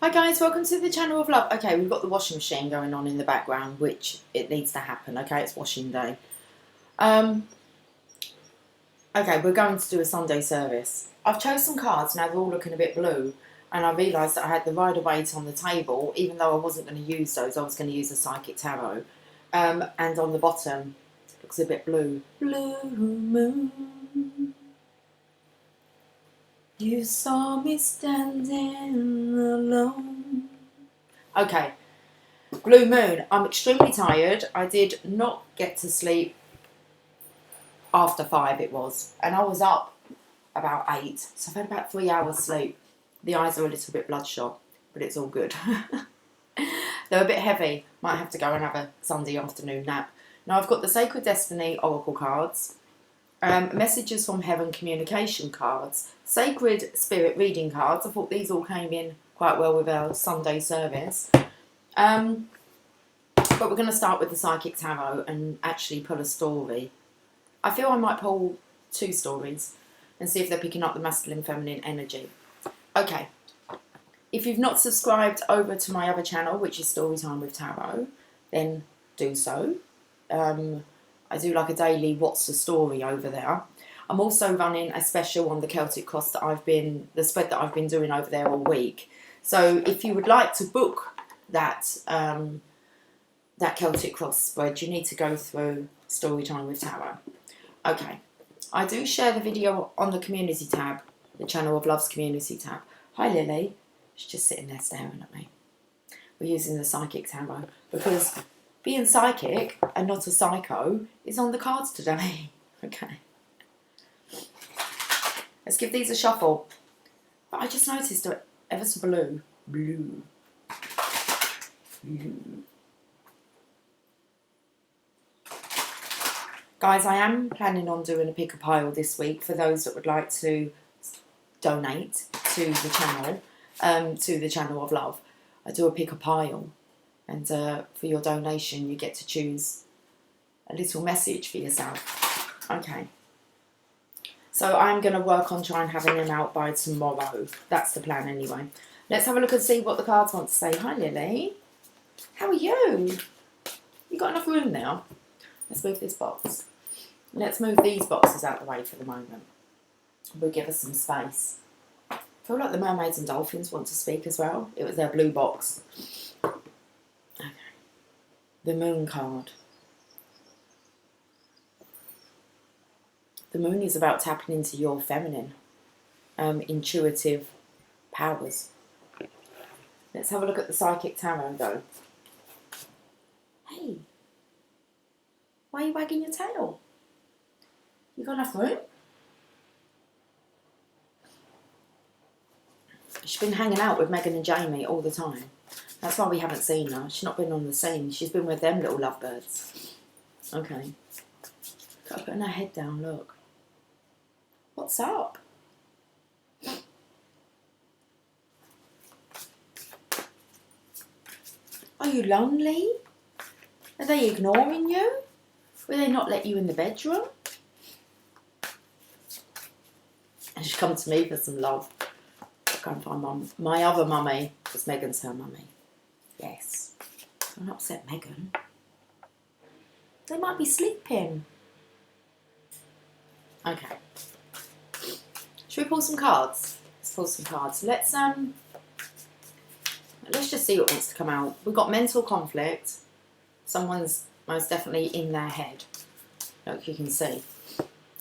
Hi guys, welcome to the channel of love. Okay, we've got the washing machine going on in the background, which it needs to happen. Okay, it's washing day. Okay, we're going to do a Sunday service. I've chosen some cards, now they're all looking a bit blue, and I realised that I had the Rider-Waite on the table. Even though I wasn't going to use those, I was going to use the Psychic Tarot. And on the bottom, it looks a bit blue. Blue moon, you saw me standing alone. Okay, blue moon. I'm extremely tired. I did not get to sleep after 5 it was. And I was up about 8. So I've had about 3 hours sleep. The eyes are a little bit bloodshot, but it's all good. They're a bit heavy. Might have to go and have a Sunday afternoon nap. Now I've got the Sacred Destiny Oracle cards. Messages from Heaven communication cards, Sacred Spirit reading cards. I thought these all came in quite well with our Sunday service. But we're going to start with the Psychic Tarot and actually pull a story. I feel I might pull 2 stories and see if they're picking up the masculine feminine energy. Okay, if you've not subscribed over to my other channel, which is Storytime with Tarot, then do so. I do like a daily what's the story over there. I'm also running a special on the Celtic cross that the spread that I've been doing over there all week. So if you would like to book that Celtic cross spread, you need to go through Storytime with Tarot. Okay, I do share the video on the community tab, the Channel of Love's community tab. Hi Lily, she's just sitting there staring at me. We're using the Psychic Tarot because being psychic and not a psycho is on the cards today. Okay. Let's give these a shuffle. But I just noticed they're ever so blue. Blue. Guys, I am planning on doing a pick a pile this week for those that would like to donate to the channel of love. I do a pick a pile. And for your donation, you get to choose a little message for yourself. Okay. So I'm going to work on trying having them out by tomorrow. That's the plan anyway. Let's have a look and see what the cards want to say. Hi, Lily. How are you? You got enough room now? Let's move this box. Let's move these boxes out of the way for the moment. We'll give us some space. I feel like the mermaids and dolphins want to speak as well. It was their blue box. The moon card. The moon is about tapping into your feminine, intuitive powers. Let's have a look at the Psychic Tarot though. Hey, why are you wagging your tail? You got enough room? She's been hanging out with Megan and Jamie all the time. That's why we haven't seen her. She's not been on the scene. She's been with them little lovebirds. Okay. Got her putting her head down, look. What's up? Are you lonely? Are they ignoring you? Will they not let you in the bedroom? And she's come to me for some love. Go and find my other mummy, because Megan's her mummy. Yes. Don't upset Megan. They might be sleeping. Okay. Should we pull some cards? Let's pull some cards. Let's just see what wants to come out. We've got mental conflict. Someone's most definitely in their head. Like you can see.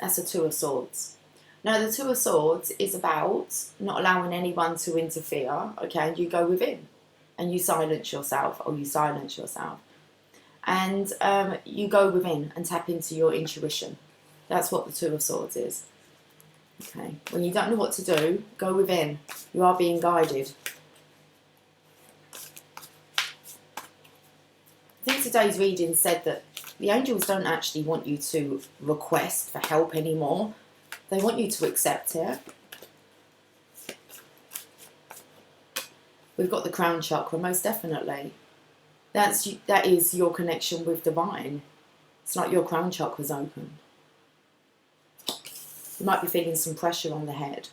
That's the Two of Swords. Now the Two of Swords is about not allowing anyone to interfere. Okay, you go within. And you silence yourself, or you silence yourself. And you go within and tap into your intuition. That's what the Two of Swords is. Okay. When you don't know what to do, go within. You are being guided. I think today's reading said that the angels don't actually want you to request for help anymore. They want you to accept it. We've got the crown chakra, most definitely. That is your connection with divine. It's like your crown chakra's open. You might be feeling some pressure on the head.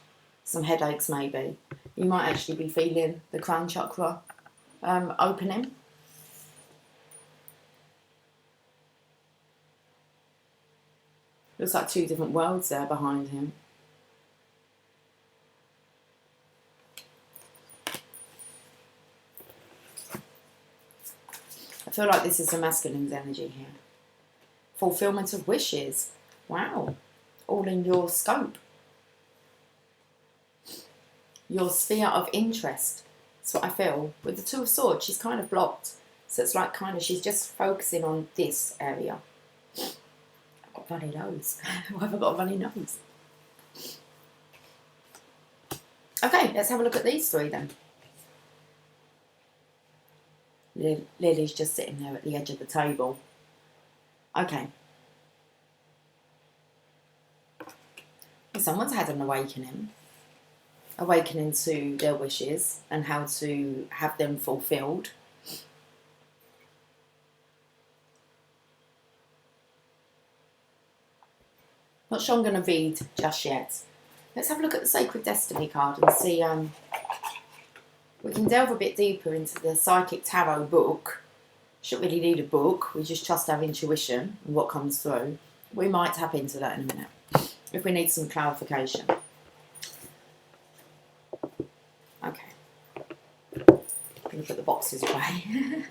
some headaches maybe. You might actually be feeling the crown chakra opening. Looks like two different worlds there behind him. I feel like this is a masculine's energy here. Fulfillment of wishes. Wow. All in your scope. Your sphere of interest. That's what I feel. With the Two of Swords, she's kind of blocked. So it's like kind of, she's just focusing on this area. I've got a runny nose. Why have I got a runny nose? Okay, let's have a look at these three then. Lily's just sitting there at the edge of the table. Okay. Someone's had an awakening. Awakening to their wishes and how to have them fulfilled. Not sure I'm going to read just yet. Let's have a look at the Sacred Destiny card and see... we can delve a bit deeper into the Psychic Tarot book. Shouldn't really need a book. We just trust our intuition and what comes through. We might tap into that in a minute if we need some clarification. Okay. I'm going to put the boxes away.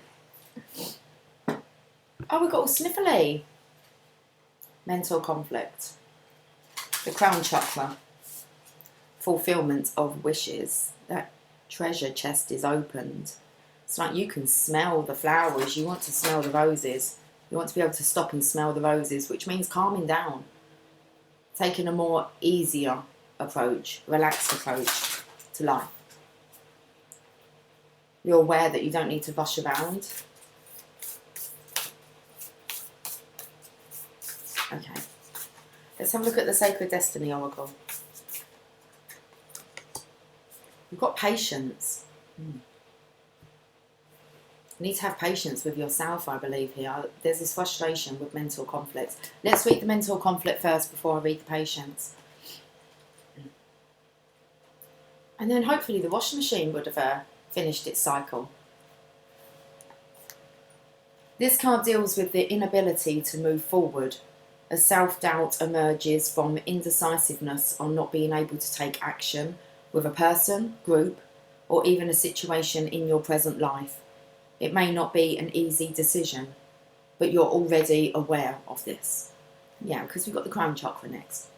Oh, we've got all sniffly. Mental conflict. The crown chakra. Fulfillment of wishes. That treasure chest is opened. It's like you can smell the flowers. You want to smell the roses. You want to be able to stop and smell the roses, which means calming down. Taking a more easier approach, relaxed approach to life. You're aware that you don't need to rush around. Okay. Let's have a look at the Sacred Destiny Oracle. You've got patience. You need to have patience with yourself, I believe, here. There's this frustration with mental conflict. Let's read the mental conflict first before I read the patience. And then hopefully the washing machine would have finished its cycle. This card deals with the inability to move forward as self-doubt emerges from indecisiveness on not being able to take action with a person, group, or even a situation in your present life. It may not be an easy decision, but you're already aware of this. Yeah, because we've got the crown chakra next.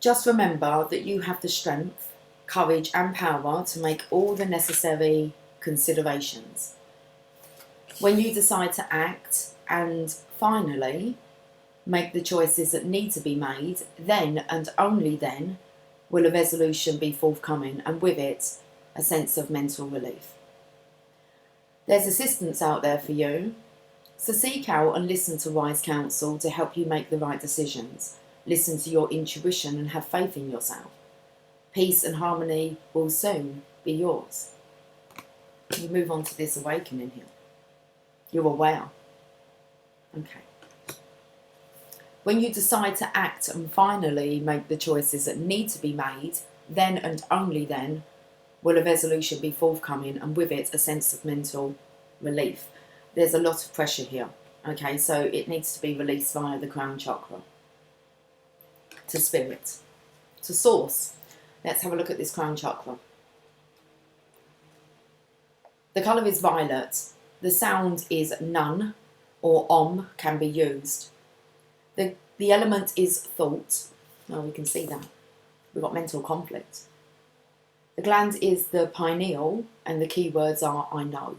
Just remember that you have the strength, courage and power to make all the necessary considerations. When you decide to act and finally make the choices that need to be made, then and only then will a resolution be forthcoming, and with it, a sense of mental relief. There's assistance out there for you, so seek out and listen to wise counsel to help you make the right decisions. Listen to your intuition and have faith in yourself. Peace and harmony will soon be yours. We move on to this awakening here. You're aware. Okay. When you decide to act and finally make the choices that need to be made, then and only then will a resolution be forthcoming, and with it a sense of mental relief. There's a lot of pressure here, okay, so it needs to be released via the crown chakra. To spirit, to source. Let's have a look at this crown chakra. The colour is violet. The sound is none, or om can be used. The element is thought. Oh, we can see that. We've got mental conflict. The gland is the pineal, and the key words are I know.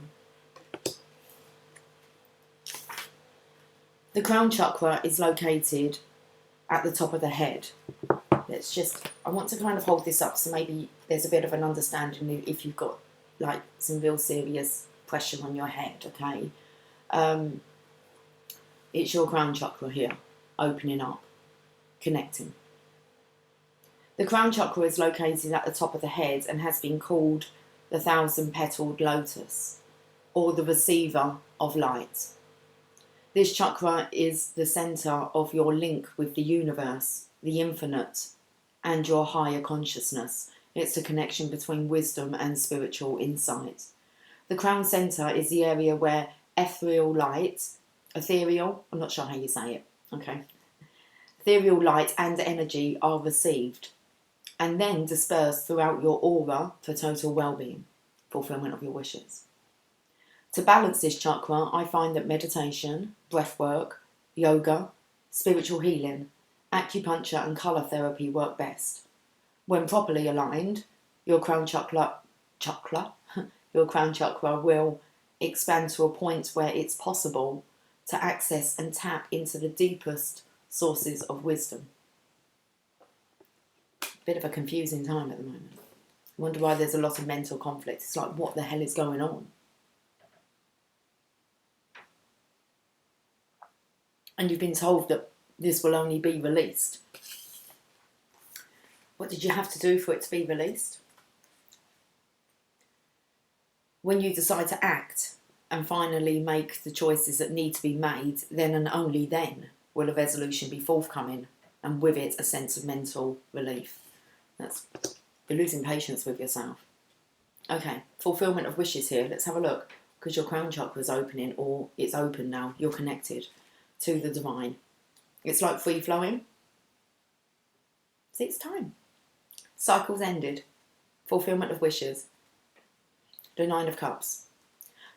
The crown chakra is located at the top of the head. I want to kind of hold this up so maybe there's a bit of an understanding if you've got like some real serious pressure on your head, okay? It's your crown chakra here, opening up, connecting. The crown chakra is located at the top of the head and has been called the 1,000-petaled lotus, or the receiver of light. This chakra is the centre of your link with the universe, the infinite, and your higher consciousness. It's the connection between wisdom and spiritual insight. The crown center is the area where ethereal, I'm not sure how you say it, okay. Ethereal light and energy are received and then dispersed throughout your aura for total well-being, fulfillment of your wishes. To balance this chakra, I find that meditation, breath work, yoga, spiritual healing, acupuncture and colour therapy work best. When properly aligned, your crown chakra will expand to a point where it's possible to access and tap into the deepest sources of wisdom. Bit of a confusing time at the moment. I wonder why there's a lot of mental conflict. It's like, what the hell is going on? And you've been told that this will only be released. What did you have to do for it to be released? When you decide to act and finally make the choices that need to be made, then and only then will a resolution be forthcoming, and with it a sense of mental relief. You're losing patience with yourself. Okay, fulfillment of wishes here. Let's have a look, because your crown chakra is opening, or it's open now. You're connected to the divine. It's like free flowing. It's time. Cycles ended. Fulfillment of wishes. The Nine of Cups.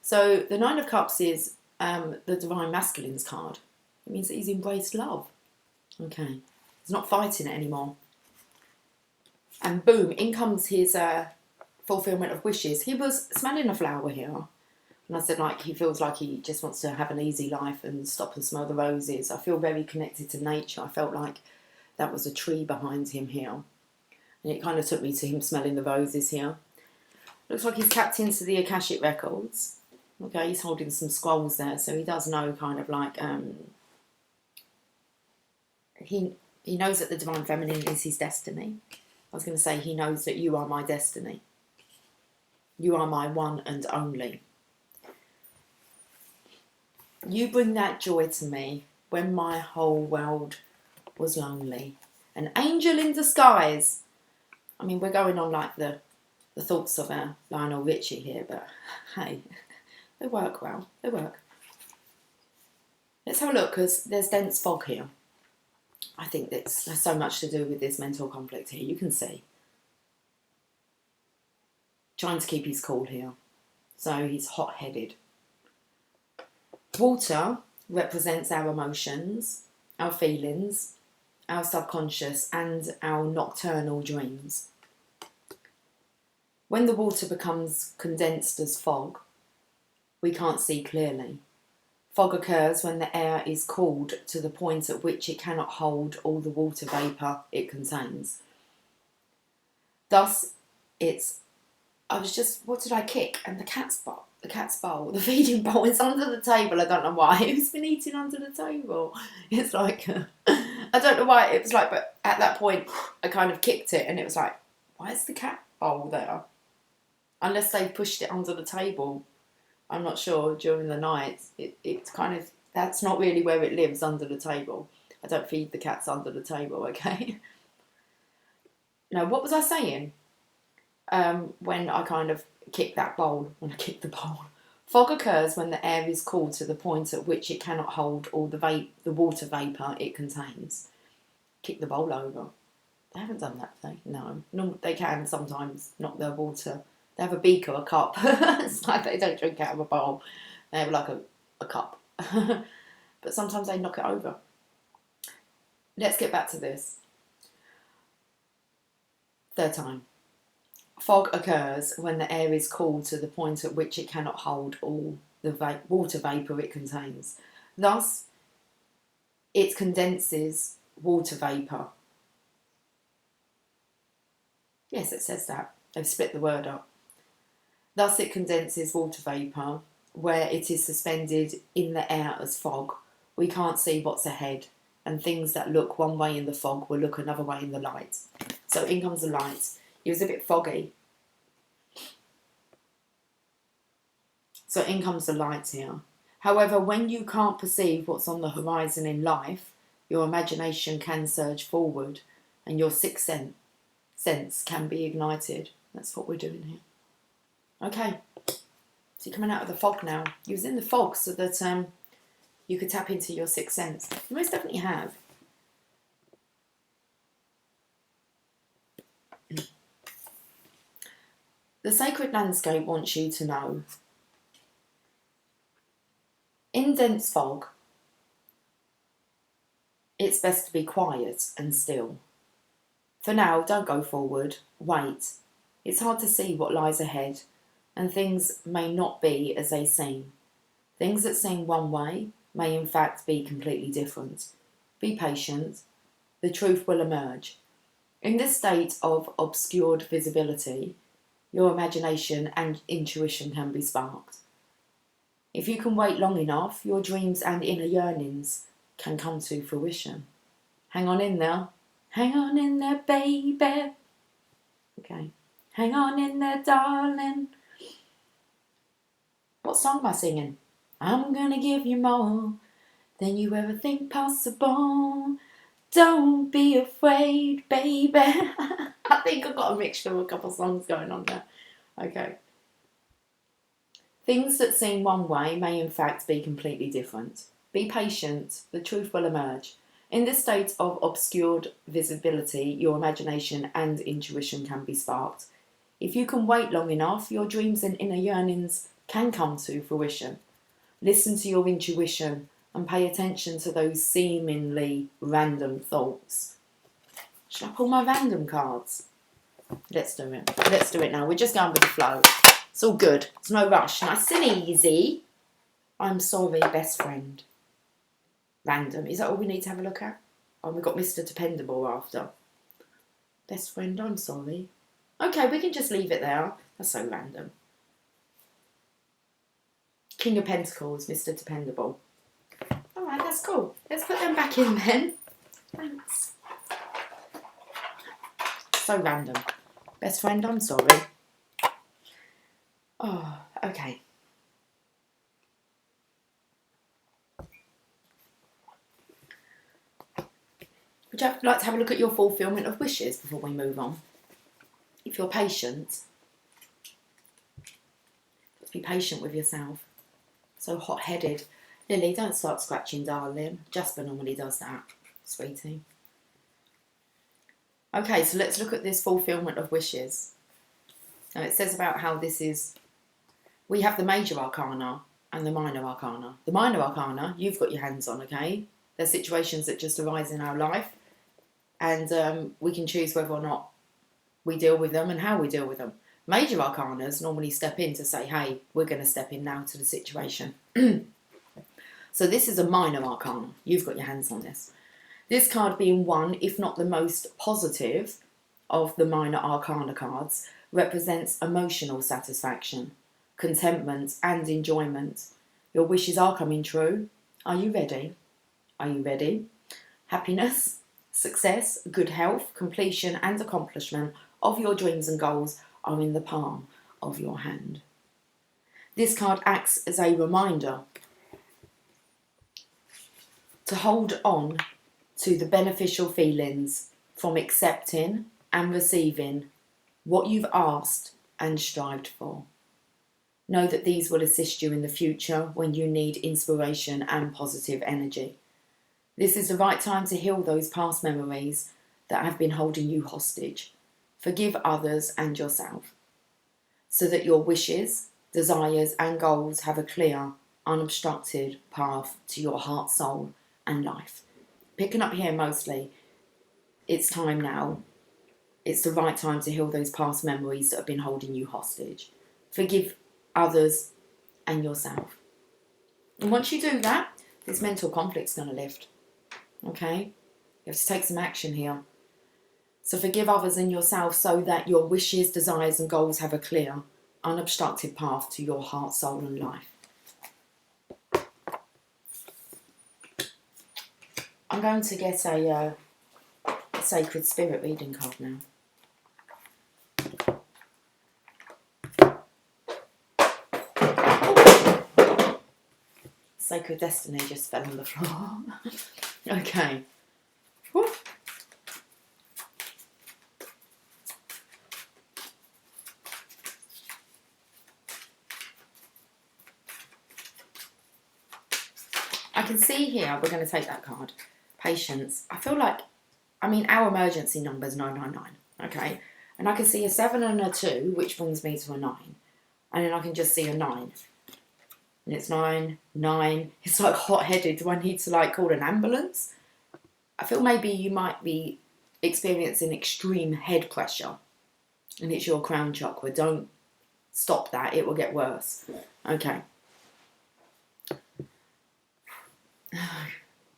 So the Nine of Cups is the Divine Masculine's card. It means that he's embraced love. Okay. He's not fighting it anymore. And boom, in comes his fulfillment of wishes. He was smelling a flower here. And I said, like, he feels like he just wants to have an easy life and stop and smell the roses. I feel very connected to nature. I felt like that was a tree behind him here. And it kind of took me to him smelling the roses here. Looks like he's tapped into the Akashic records. Okay, he's holding some scrolls there, so he does know kind of like, he knows that the Divine Feminine is his destiny. I was going to say, he knows that you are my destiny. You are my one and only. You bring that joy to me when my whole world was lonely. An angel in disguise. I mean, we're going on like the thoughts of Lionel Richie here, but hey, they work well. They work. Let's have a look, because there's dense fog here. I think there's so much to do with this mental conflict here. You can see. Trying to keep his cool here. So he's hot-headed. Water represents our emotions, our feelings, our subconscious, and our nocturnal dreams. When the water becomes condensed as fog, we can't see clearly. Fog occurs when the air is cooled to the point at which it cannot hold all the water vapour it contains. Thus, what did I kick? And the cat's bowl, the feeding bowl is under the table. I don't know why. Who's been eating under the table? It's like, I don't know why. It was like, but at that point, I kind of kicked it and it was like, why is the cat bowl there? Unless they pushed it under the table. I'm not sure, during the night. It's kind of, that's not really where it lives, under the table. I don't feed the cats under the table, okay? Now, what was I saying? When I kind of kicked that bowl, the bowl. Fog occurs when the air is cooled to the point at which it cannot hold all the water vapour it contains. Kick the bowl over. They haven't done that today, no. They can sometimes knock their water. They have a beaker, a cup. It's like they don't drink out of a bowl. They have like a cup. But sometimes they knock it over. Let's get back to this. Third time. Fog occurs when the air is cooled to the point at which it cannot hold all the water vapour it contains. Thus, it condenses water vapour. Yes, it says that. They've split the word up. Thus, it condenses water vapour where it is suspended in the air as fog. We can't see what's ahead, and things that look one way in the fog will look another way in the light. So in comes the light. It was a bit foggy. So in comes the light here. However, when you can't perceive what's on the horizon in life, your imagination can surge forward and your sixth sense can be ignited. That's what we're doing here. Okay, so you're coming out of the fog now. You was in the fog so that you could tap into your sixth sense. You most definitely have. The sacred landscape wants you to know, in dense fog, it's best to be quiet and still. For now, don't go forward, wait. It's hard to see what lies ahead, and things may not be as they seem. Things that seem one way may in fact be completely different. Be patient, the truth will emerge. In this state of obscured visibility, your imagination and intuition can be sparked. If you can wait long enough, your dreams and inner yearnings can come to fruition. Hang on in there. Hang on in there, baby. Okay. Hang on in there, darling. What song am I singing? I'm gonna give you more than you ever think possible. Don't be afraid, baby. I think I've got a mixture of a couple of songs going on there. Okay. Things that seem one way may in fact be completely different. Be patient, the truth will emerge. In this state of obscured visibility, your imagination and intuition can be sparked. If you can wait long enough, your dreams and inner yearnings can come to fruition. Listen to your intuition and pay attention to those seemingly random thoughts. Shall I pull my random cards? Let's do it. Let's do it now. We're just going with the flow. It's all good. It's no rush. Nice and easy. I'm sorry, best friend. Random. Is that all we need to have a look at? Oh, we've got Mr. Dependable after. Best friend, I'm sorry. Okay, we can just leave it there. That's so random. King of Pentacles, Mr. Dependable. Alright, that's cool. Let's put them back in then. Thanks. So random. Best friend, I'm sorry. Oh, okay. Would you like to have a look at your fulfillment of wishes before we move on? If you're patient, let's be patient with yourself. So hot-headed. Lily, don't start scratching, darling. Jasper normally does that, sweetie. Okay, so let's look at this fulfillment of wishes. Now it says about how this is, we have the major arcana and the minor arcana. The minor arcana, you've got your hands on, okay? They're situations that just arise in our life, and we can choose whether or not we deal with them and how we deal with them. Major arcanas normally step in to say, hey, we're going to step in now to the situation. So this is a minor arcana. You've got your hands on this. This card being one, if not the most positive of the minor arcana cards, represents emotional satisfaction, contentment and enjoyment. Your wishes are coming true. Are you ready? Are you ready? Happiness, success, good health, completion and accomplishment of your dreams and goals are in the palm of your hand. This card acts as a reminder to hold on to the beneficial feelings from accepting and receiving what you've asked and strived for. Know that these will assist you in the future when you need inspiration and positive energy. This is the right time to heal those past memories that have been holding you hostage. Forgive others and yourself, so that your wishes, desires and goals have a clear, unobstructed path to your heart, soul and life. Picking up here mostly, it's time now. It's the right time to heal those past memories that have been holding you hostage. Forgive others and yourself. And once you do that, this mental conflict's going to lift. Okay? You have to take some action here. So forgive others and yourself so that your wishes, desires and goals have a clear, unobstructed path to your heart, soul and life. I'm going to get a sacred spirit reading card now. Sacred destiny just fell on the floor. Okay. can see here, we're going to take that card. Patience. I feel like, our emergency number is 999, okay? And I can see a 7 and a 2, which brings me to a 9. And then I can just see a 9. And it's 9, 9. It's like hot-headed. Do I need to like call an ambulance? I feel maybe you might be experiencing extreme head pressure. And it's your crown chakra. Don't stop that. It will get worse. Okay.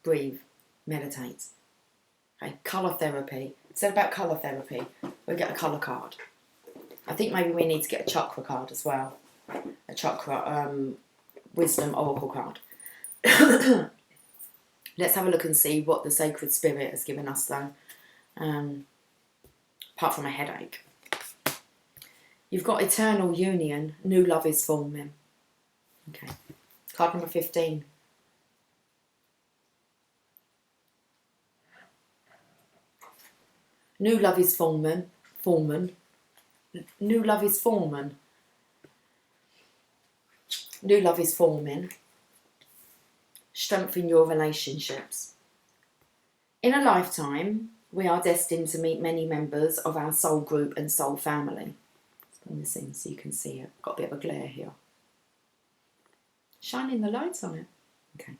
Breathe. Meditate. Okay. Colour therapy. Instead about colour therapy, we'll get a colour card. I think maybe we need to get a chakra card as well. A chakra wisdom oracle card. Let's have a look and see what the sacred spirit has given us though. Apart from a headache. You've got eternal union. New love is forming. Okay. Card number 15. New love is forming. New love is forming. New love is forming. Strengthen your relationships. In a lifetime, we are destined to meet many members of our soul group and soul family. Let's bring this in so you can see it. Got a bit of a glare here. Shining the lights on it. Okay.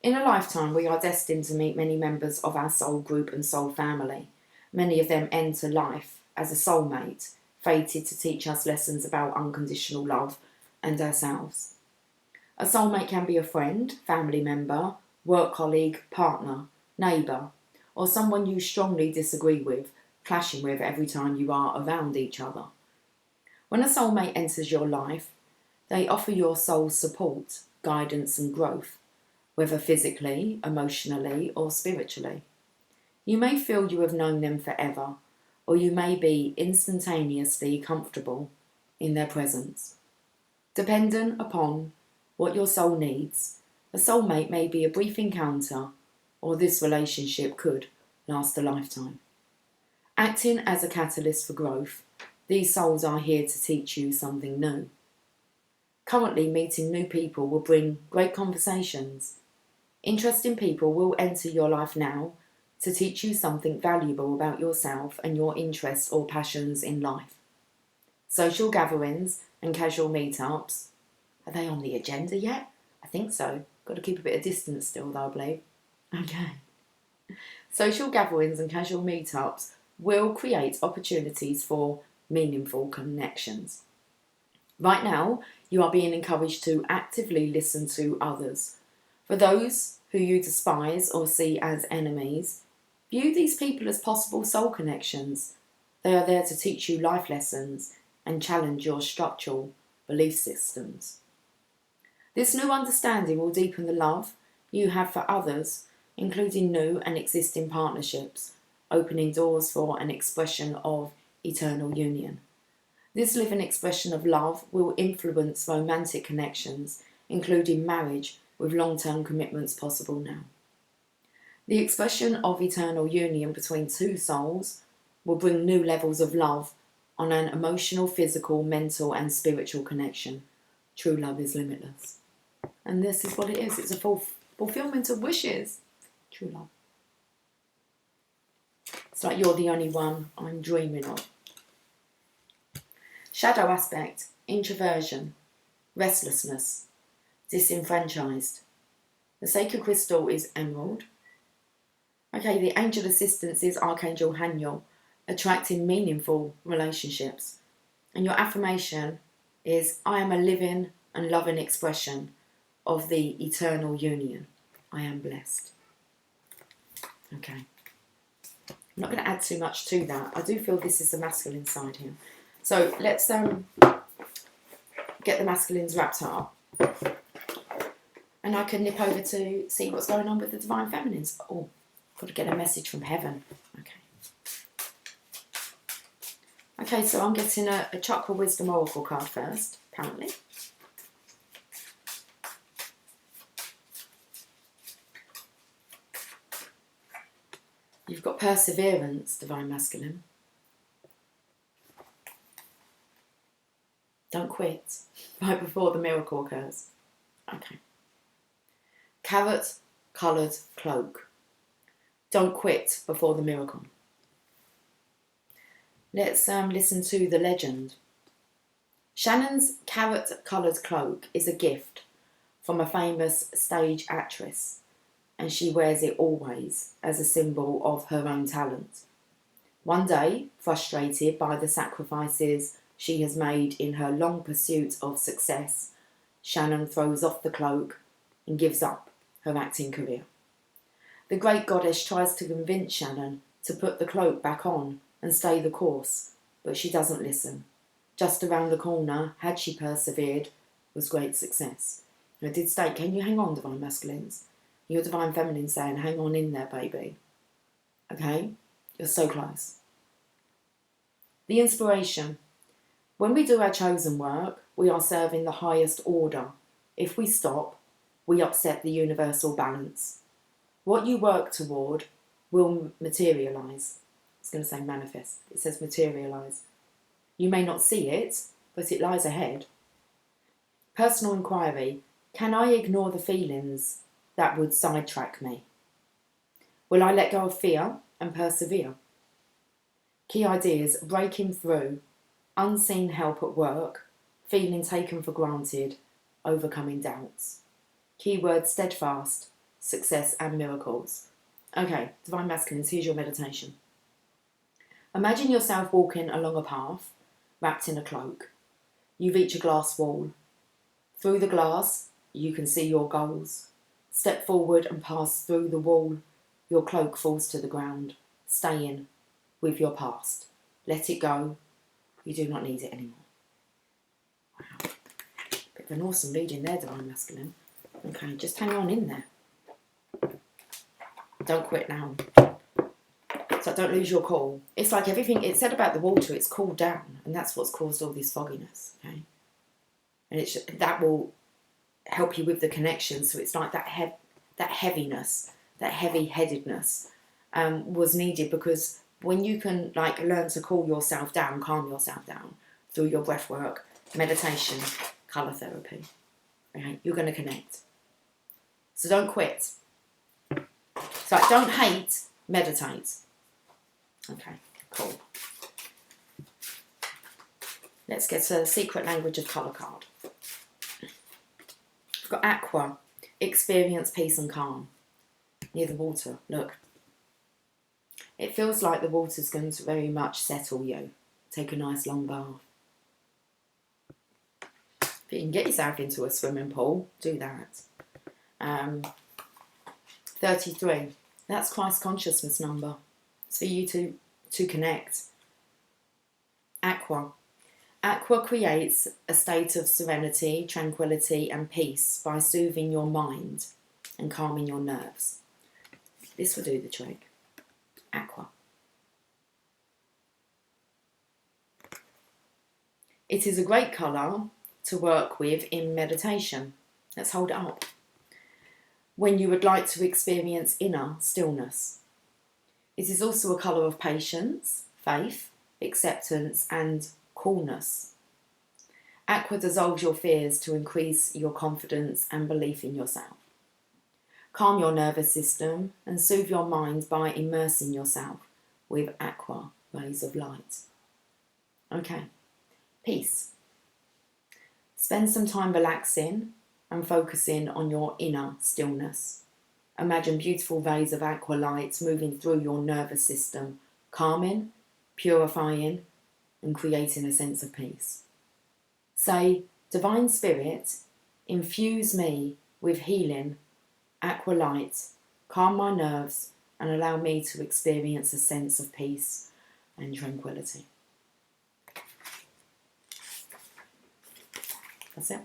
In a lifetime, we are destined to meet many members of our soul group and soul family. Many of them enter life as a soulmate, fated to teach us lessons about unconditional love and ourselves. A soulmate can be a friend, family member, work colleague, partner, neighbour, or someone you strongly disagree with, clashing with every time you are around each other. When a soulmate enters your life, they offer your soul support, guidance and growth, whether physically, emotionally or spiritually. You may feel you have known them forever, or you may be instantaneously comfortable in their presence. Dependent upon what your soul needs, a soulmate may be a brief encounter, or this relationship could last a lifetime. Acting as a catalyst for growth, these souls are here to teach you something new. Currently, meeting new people will bring great conversations. Interesting people will enter your life now to teach you something valuable about yourself and your interests or passions in life. Social gatherings and casual meetups, are they on the agenda yet? I think so. Got to keep a bit of distance still though, I believe. Okay. Social gatherings and casual meetups will create opportunities for meaningful connections. Right now, you are being encouraged to actively listen to others. For those who you despise or see as enemies, view these people as possible soul connections. They are there to teach you life lessons and challenge your structural belief systems. This new understanding will deepen the love you have for others, including new and existing partnerships, opening doors for an expression of eternal union. This living expression of love will influence romantic connections, including marriage, with long-term commitments possible now. The expression of eternal union between two souls will bring new levels of love on an emotional, physical, mental and spiritual connection. True love is limitless. And this is what it is. It's a fulfillment of wishes. True love. It's like you're the only one I'm dreaming of. Shadow aspect, introversion, restlessness, disenfranchised. The sacred crystal is emerald. Okay, the angel assistance is Archangel Haniel, attracting meaningful relationships. And your affirmation is, I am a living and loving expression of the eternal union. I am blessed. Okay. I'm not going to add too much to that. I do feel this is the masculine side here. So let's get the masculines wrapped up. And I can nip over to see what's going on with the divine feminines. Oh, got to get a message from heaven. Okay. Okay, so I'm getting a Chakra Wisdom Oracle card first, apparently. You've got perseverance, divine masculine. Don't quit right before the miracle occurs. Okay. carrot-coloured cloak. Don't quit before the miracle. Let's listen to the legend. Shannon's carrot-coloured cloak is a gift from a famous stage actress, and she wears it always as a symbol of her own talent. One day, frustrated by the sacrifices she has made in her long pursuit of success, Shannon throws off the cloak and gives up her acting career. The great goddess tries to convince Shannon to put the cloak back on and stay the course, but she doesn't listen. Just around the corner, had she persevered, was great success. I did state, can you hang on, Divine Masculines? Your Divine Feminine saying, hang on in there, baby. Okay? You're so close. The inspiration. When we do our chosen work, we are serving the highest order. If we stop, we upset the universal balance. What you work toward will materialise. I was going to say manifest. It says materialise. You may not see it, but it lies ahead. Personal inquiry. Can I ignore the feelings that would sidetrack me? Will I let go of fear and persevere? Key ideas: breaking through, unseen help at work, feeling taken for granted, overcoming doubts. Keyword: steadfast, success and miracles. Okay, Divine Masculines, here's your meditation. Imagine yourself walking along a path, wrapped in a cloak. You reach a glass wall. Through the glass, you can see your goals. Step forward and pass through the wall. Your cloak falls to the ground. Stay in with your past. Let it go. You do not need it anymore. Wow. Bit of an awesome reading there, Divine Masculine. Okay, just hang on in there. Don't quit now. So don't lose your cool. It's like everything it said about the water, it's cooled down, and that's what's caused all this fogginess. Okay, and that will help you with the connection. So it's like that heaviness, that heavy-headedness was needed, because when you can like learn to cool yourself down, calm yourself down through your breath work, meditation, colour therapy, okay, you're going to connect. So don't quit. So don't hate, meditate. Okay, cool. Let's get to the secret language of colour card. We've got aqua, experience peace and calm. Near the water, look. It feels like the water's going to very much settle you. Take a nice long bath. If you can get yourself into a swimming pool, do that. 33, that's Christ consciousness number. It's for you to connect. Aqua. Aqua creates a state of serenity, tranquility and peace by soothing your mind and calming your nerves. This will do the trick. Aqua. It is a great colour to work with in meditation. Let's hold it up. When you would like to experience inner stillness. It is also a colour of patience, faith, acceptance and coolness. Aqua dissolves your fears to increase your confidence and belief in yourself. Calm your nervous system and soothe your mind by immersing yourself with aqua rays of light. Okay, peace. Spend some time relaxing and focusing on your inner stillness. Imagine beautiful rays of aqua light moving through your nervous system, calming, purifying, and creating a sense of peace. Say, Divine Spirit, infuse me with healing, aqua light, calm my nerves, and allow me to experience a sense of peace and tranquility. That's it.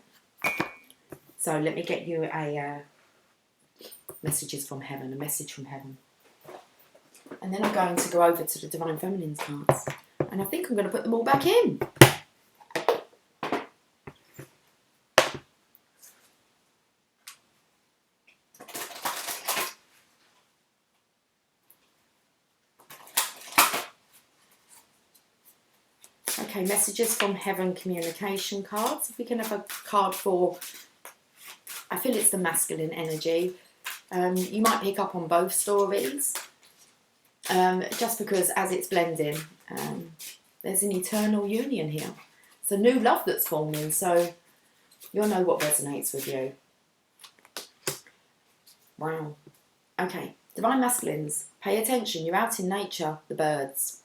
So let me get you a messages from heaven, a message from heaven. And then I'm going to go over to the Divine Feminine's cards. And I think I'm going to put them all back in. Okay, messages from heaven, communication cards. If we can have a card for, I feel it's the masculine energy. You might pick up on both stories, just because as it's blending, there's an eternal union here. It's a new love that's forming, so you'll know what resonates with you. Wow. Okay, Divine Masculines, pay attention. You're out in nature, the birds.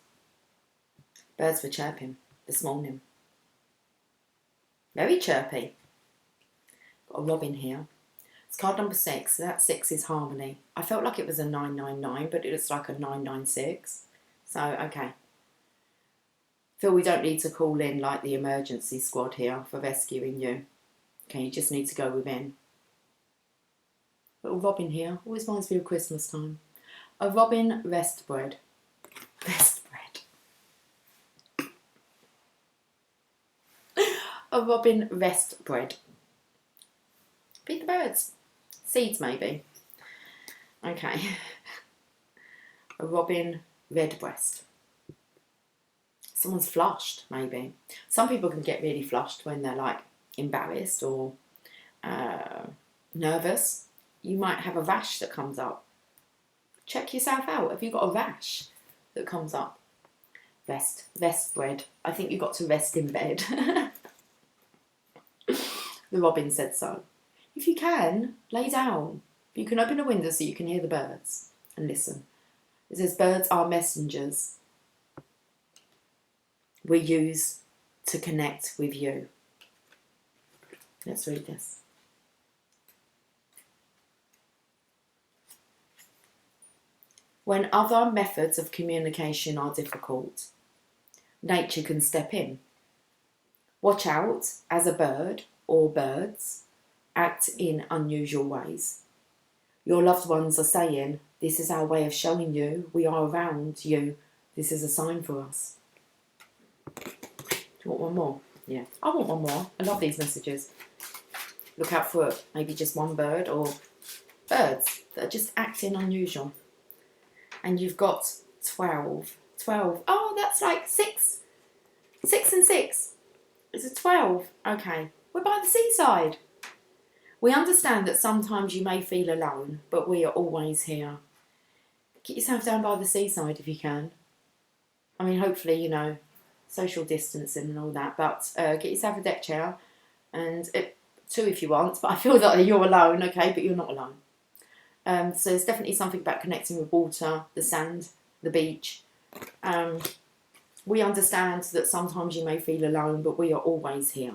Birds were chirping this morning. Very chirpy. Got a robin here. It's card number 6. That 6 is harmony. I felt like it was a 999, but it looks like a 996. So, okay. Feel we don't need to call in like the emergency squad here for rescuing you. Okay, you just need to go within. Little robin here. Always reminds me of Christmas time. A robin rest bread. Rest bread. A robin rest bread. Feed the birds. Seeds maybe. Okay. A robin redbreast. Someone's flushed maybe. Some people can get really flushed when they're like embarrassed or nervous. You might have a rash that comes up. Check yourself out. Have you got a rash that comes up? Rest bread. I think you've got to rest in bed. The robin said so. If you can, lay down. You can open a window so you can hear the birds and listen. It says birds are messengers we use to connect with you. Let's read this. When other methods of communication are difficult, nature can step in. Watch out as a bird or birds act in unusual ways. Your loved ones are saying, this is our way of showing you we are around you. This is a sign for us. Do you want one more? Yeah, I want one more. I love these messages. Look out for maybe just one bird or birds that are just acting unusual. And you've got 12. 12. Oh, that's like 6. 6 and 6. It's a 12. Okay. We're by the seaside. We understand that sometimes you may feel alone, but we are always here. Get yourself down by the seaside if you can. I mean, hopefully, you know, social distancing and all that, but get yourself a deck chair and 2 if you want, but I feel that you're alone, okay, but you're not alone. So there's definitely something about connecting with water, the sand, the beach. We understand that sometimes you may feel alone, but we are always here.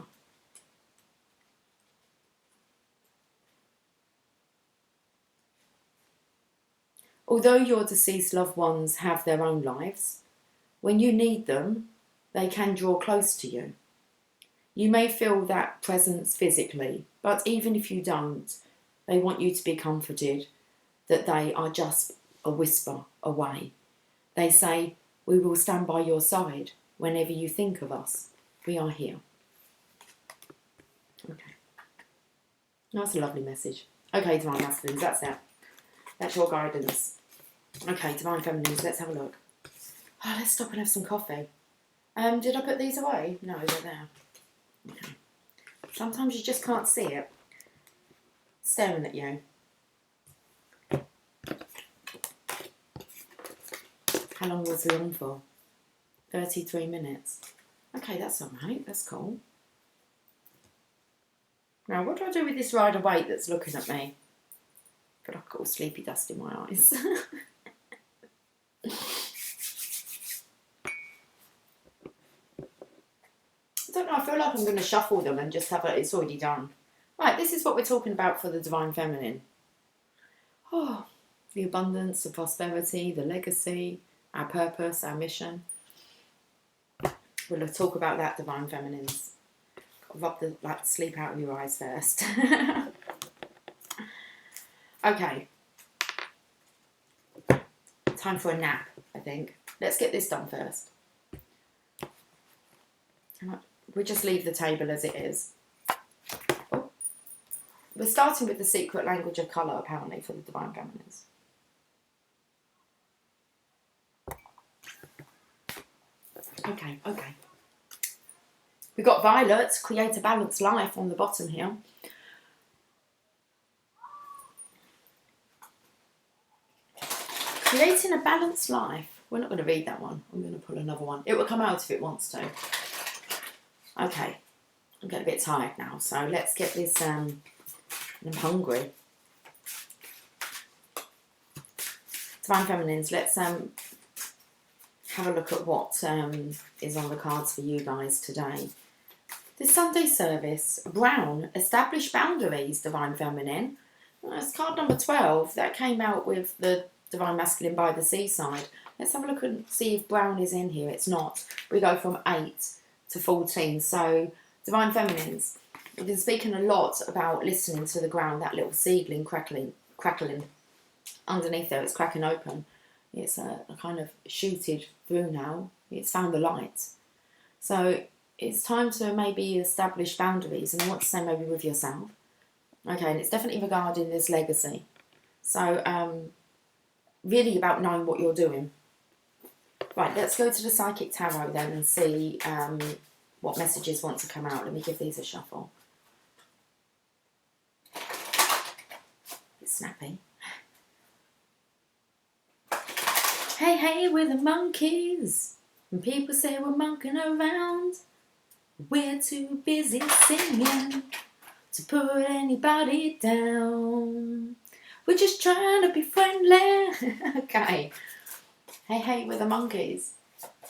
Although your deceased loved ones have their own lives, when you need them, they can draw close to you. You may feel that presence physically, but even if you don't, they want you to be comforted that they are just a whisper away. They say, we will stand by your side whenever you think of us. We are here. Okay. That's a lovely message. Okay, Divine Masculines, that's it. That's your guidance. Okay, Divine Feminines, let's have a look. Oh, let's stop and have some coffee. Did I put these away? No, they're there. Okay. Sometimes you just can't see it. Staring at you. How long was it on for? 33 minutes. Okay, that's alright. That's cool. Now, what do I do with this Rider-Waite that's looking at me? I feel like I've got all sleepy dust in my eyes. I don't know, I feel like I'm going to shuffle them and just have it, it's already done. Right, this is what we're talking about for the Divine Feminine. Oh, the abundance, the prosperity, the legacy, our purpose, our mission. We'll talk about that, Divine Feminines. Rub the sleep out of your eyes first. Okay. Time for a nap, I think. Let's get this done first. We'll just leave the table as it is. Oh. We're starting with the secret language of colour, apparently, for the Divine Feminines. Okay. We've got Violet, create a balanced life on the bottom here. Creating a balanced life. We're not going to read that one. I'm going to pull another one. It will come out if it wants to. Okay. I'm getting a bit tired now, so let's get this. I'm hungry. Divine Feminines, let's have a look at what is on the cards for you guys today. This Sunday service, Brown, establish boundaries, Divine Feminine. Well, it's card number 12. That came out with the Divine Masculine by the Seaside. Let's have a look and see if Brown is in here. It's not. We go from 8 to 14. So, Divine Feminines, we've been speaking a lot about listening to the ground, that little seedling crackling. Underneath there, it's cracking open. It's a kind of shooted through now. It's found the light. So, it's time to maybe establish boundaries, and I want to say maybe with yourself. Okay, and it's definitely regarding this legacy. So, really about knowing what you're doing. Right, let's go to the Psychic Tarot then and see what messages want to come out. Let me give these a shuffle. It's snappy. Hey, hey, we're the monkeys. When people say we're monkeying around, we're too busy singing to put anybody down. We're just trying to be friendly. Okay. Hey, hey, we're the monkeys.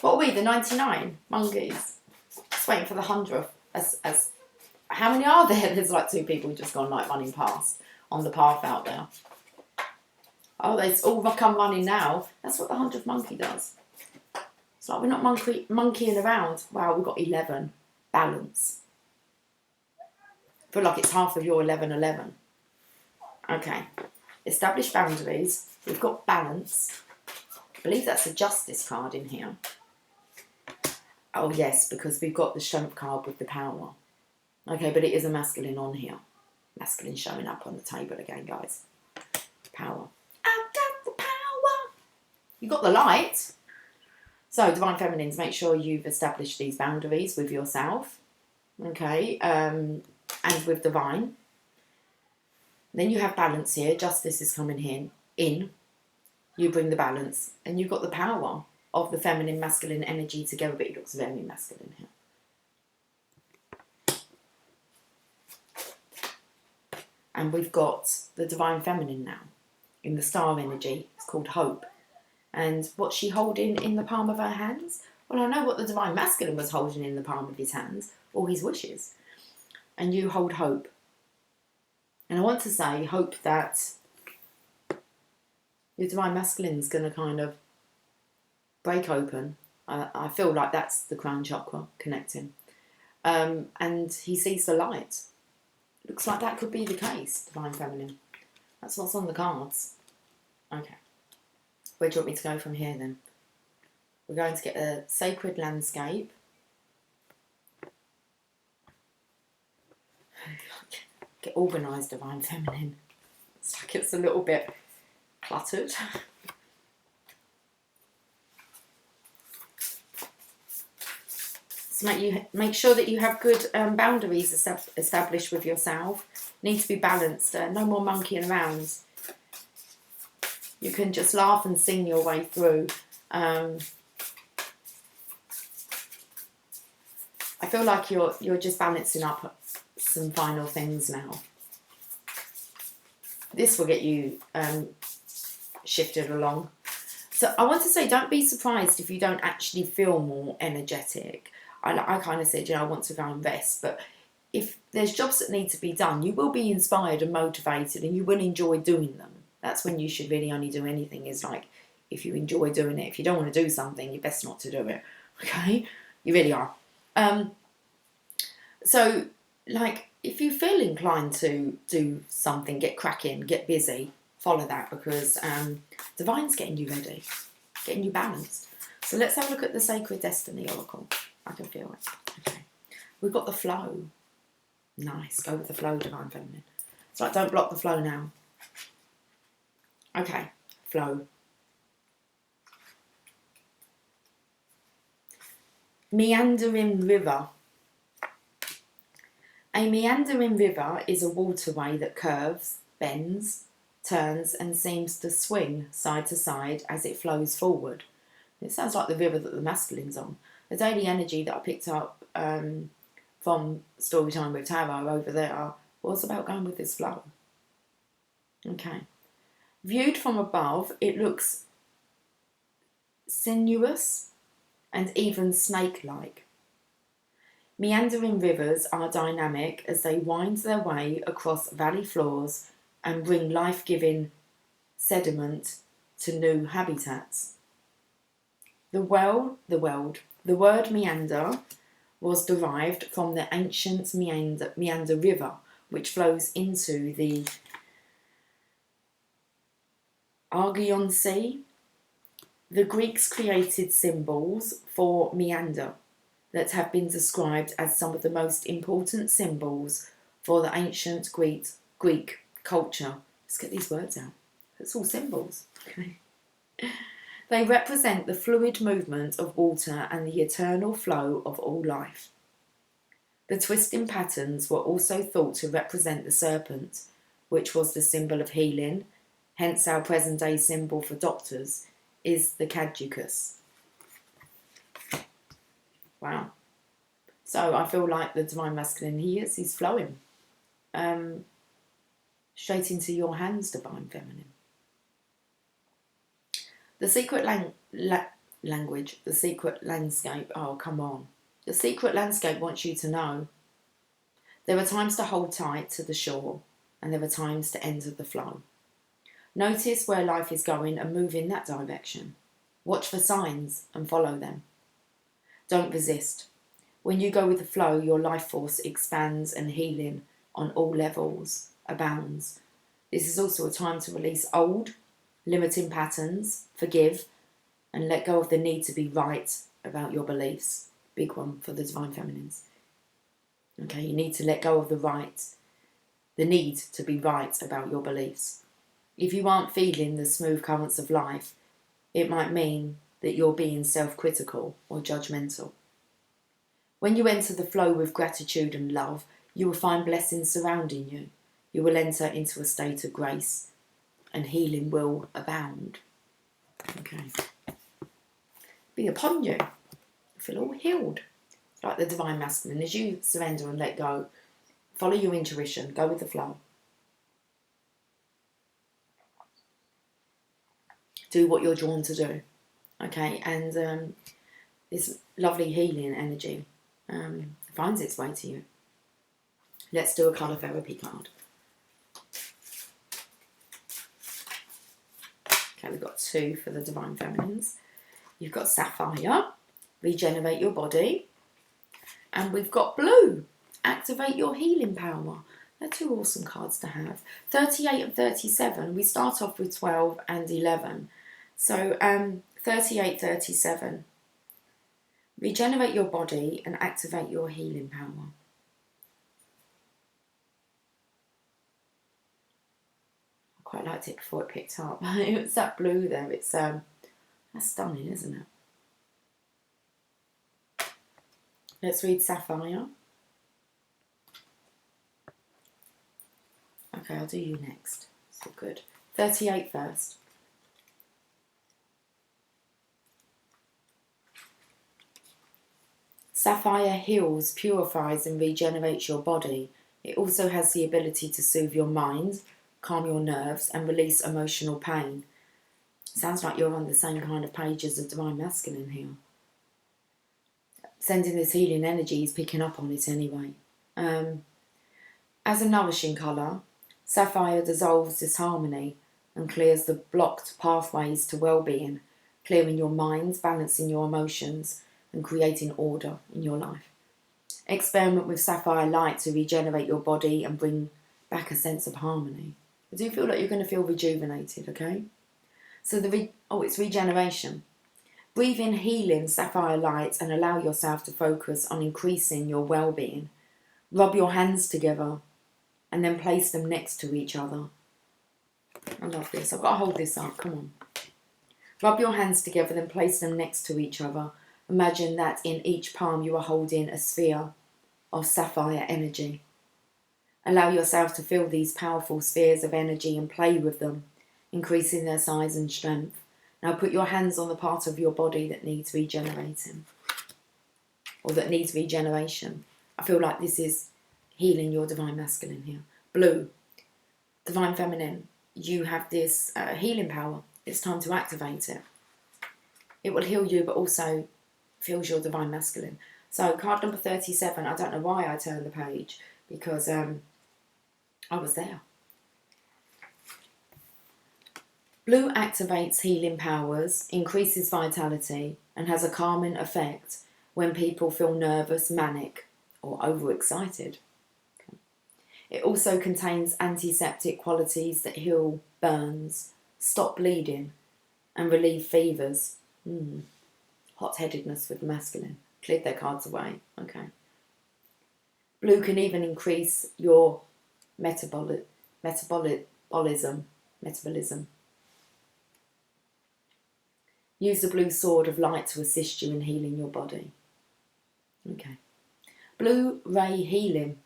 What are we, the 99 monkeys? Just waiting for the 100th. As how many are there? There's like 2 people just gone like running past on the path out there. Oh, they all come running now. That's what the 100th monkey does. It's like we're not monkeying around. Wow, we've got 11. Balance. I feel like it's half of your 11. Okay. Establish boundaries. We've got balance. I believe that's a justice card in here. Oh, yes, because we've got the strength card with the power. Okay, but it is a masculine on here. Masculine showing up on the table again, guys. Power. I've got the power. You got the light. So, Divine Feminines, make sure you've established these boundaries with yourself. Okay, and with Divine. Then you have balance here. Justice is coming in. You bring the balance. And you've got the power of the feminine, masculine energy together. But it looks very masculine here. And we've got the Divine Feminine now. In the star energy. It's called Hope. And what's she holding in the palm of her hands? Well, I know what the Divine Masculine was holding in the palm of his hands. All his wishes. And you hold hope. And I want to say, hope that your Divine Masculine is going to kind of break open. I feel like that's the crown chakra connecting. And he sees the light. Looks like that could be the case, Divine Feminine. That's what's on the cards. Okay. Where do you want me to go from here then? We're going to get a sacred landscape. Get organised, Divine Feminine. It's like it's a little bit cluttered. So make sure that you have good boundaries established with yourself. Need to be balanced. No more monkeying around. You can just laugh and sing your way through. I feel like you're just balancing up some final things now. This will get you shifted along. So I want to say, don't be surprised if you don't actually feel more energetic. I kind of said, I want to go and rest, but if there's jobs that need to be done, you will be inspired and motivated, and you will enjoy doing them. That's when you should really only do anything, is like, if you enjoy doing it. If you don't want to do something, you're best not to do it. Okay? You really are. So, like, if you feel inclined to do something, get cracking, get busy, follow that, because Divine's getting you ready, getting you balanced. So let's have a look at the Sacred Destiny Oracle. I can feel it. Okay. We've got the flow. Nice. Go with the flow, Divine Feminine. So like, don't block the flow now. Okay. Flow. Meandering river. A meandering river is a waterway that curves, bends, turns and seems to swing side to side as it flows forward. It sounds like the river that the masculine's on. The daily energy that I picked up from Storytime with Tarot over there was about going with this flow. Okay. Viewed from above, it looks sinuous and even snake-like. Meandering rivers are dynamic as they wind their way across valley floors and bring life-giving sediment to new habitats. The word meander was derived from the ancient Meander River, which flows into the Aegean Sea. The Greeks created symbols for meander that have been described as some of the most important symbols for the ancient Greek culture. Let's get these words out. It's all symbols. Okay. They represent the fluid movement of water and the eternal flow of all life. The twisting patterns were also thought to represent the serpent, which was the symbol of healing, hence our present-day symbol for doctors is the caducus. Wow. So I feel like the Divine Masculine, he's flowing. Straight into your hands, Divine Feminine. The secret language, the secret landscape, oh, come on. The secret landscape wants you to know there are times to hold tight to the shore and there are times to enter the flow. Notice where life is going and move in that direction. Watch for signs and follow them. Don't resist. When you go with the flow, your life force expands and healing on all levels abounds. This is also a time to release old, limiting patterns, forgive, and let go of the need to be right about your beliefs. Big one for the Divine Feminines. Okay, you need to let go of the need to be right about your beliefs. If you aren't feeling the smooth currents of life, it might mean that you're being self-critical or judgmental. When you enter the flow with gratitude and love, you will find blessings surrounding you. You will enter into a state of grace and healing will abound. Okay. Be upon you. Feel all healed. Like the Divine Masculine. As you surrender and let go, follow your intuition, go with the flow. Do what you're drawn to do. Okay, and this lovely healing energy finds its way to you. Let's do a colour therapy card. Okay, we've got 2 for the Divine Feminines. You've got Sapphire, regenerate your body. And we've got Blue, activate your healing power. They're 2 awesome cards to have. 38 and 37, we start off with 12 and 11. So 38, 37. Regenerate your body and activate your healing power. I quite liked it before it picked up. It's that blue there. It's that's stunning, isn't it? Let's read Sapphire. Okay, I'll do you next. So good. 38 first. Sapphire heals, purifies and regenerates your body. It also has the ability to soothe your mind, calm your nerves and release emotional pain. Sounds like you're on the same kind of page as the Divine Masculine here. Sending this healing energy is picking up on it anyway. As a nourishing colour, Sapphire dissolves disharmony and clears the blocked pathways to well-being, clearing your mind, balancing your emotions and creating order in your life. Experiment with Sapphire light to regenerate your body and bring back a sense of harmony. I do feel like you're going to feel rejuvenated, okay? So it's regeneration. Breathe in healing Sapphire light and allow yourself to focus on increasing your well-being. Rub your hands together and then place them next to each other. I love this. I've got to hold this up. Come on. Rub your hands together, then place them next to each other. Imagine that in each palm you are holding a sphere of sapphire energy. Allow yourself to feel these powerful spheres of energy and play with them, increasing their size and strength. Now put your hands on the part of your body that needs regenerating, or that needs regeneration. I feel like this is healing your divine masculine here. Blue, divine feminine, you have this healing power. It's time to activate it. It will heal you, but also feels your divine masculine. So card number 37, I don't know why I turned the page, because I was there. Blue activates healing powers, increases vitality, and has a calming effect when people feel nervous, manic, or overexcited. It also contains antiseptic qualities that heal burns, stop bleeding, and relieve fevers. Hot-headedness with the masculine. Cleared their cards away. Okay. Blue can even increase your metabolism. Use the blue sword of light to assist you in healing your body. Okay. Blue ray healing.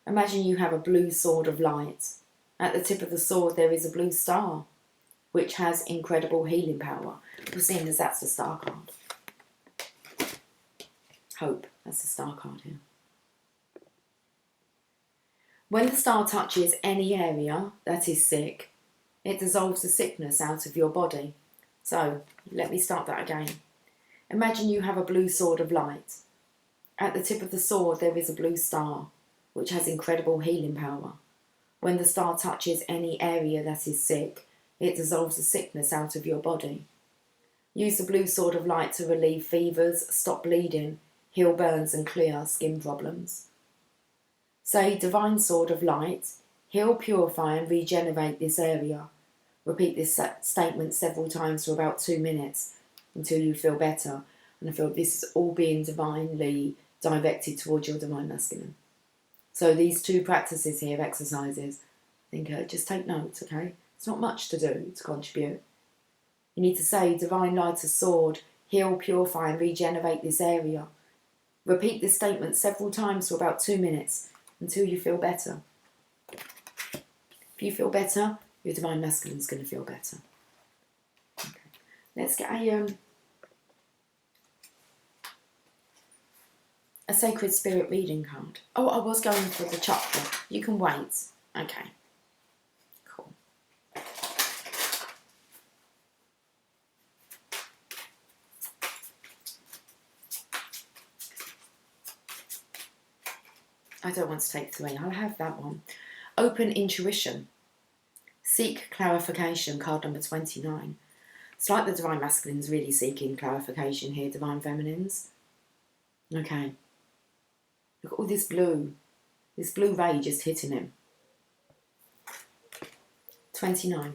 Imagine you have a blue sword of light. At the tip of the sword there is a blue star, which has incredible healing power. We're seeing as that's the star card. Hope, that's the star card here. When the star touches any area that is sick, it dissolves the sickness out of your body. So, let me start that again. Imagine you have a blue sword of light. At the tip of the sword there is a blue star, which has incredible healing power. When the star touches any area that is sick, it dissolves the sickness out of your body. Use the blue sword of light to relieve fevers, stop bleeding, heal burns and clear skin problems. Say, divine sword of light, heal, purify and regenerate this area. Repeat this statement several times for about 2 minutes until you feel better. And I feel this is all being divinely directed towards your divine masculine. So these 2 practices here, exercises, I think just take notes, okay? It's not much to do to contribute. You need to say, divine light of sword, heal, purify and regenerate this area. Repeat this statement several times for about 2 minutes until you feel better. If you feel better, your divine masculine is going to feel better. Okay. Let's get a sacred spirit reading card. Oh, I was going for the chakra. You can wait. Okay. Cool. I don't want to take 3. I'll have that one. Open intuition. Seek clarification, card number 29. It's like the divine masculines really seeking clarification here, divine feminines. Okay. Look at all this blue ray just hitting him. 29.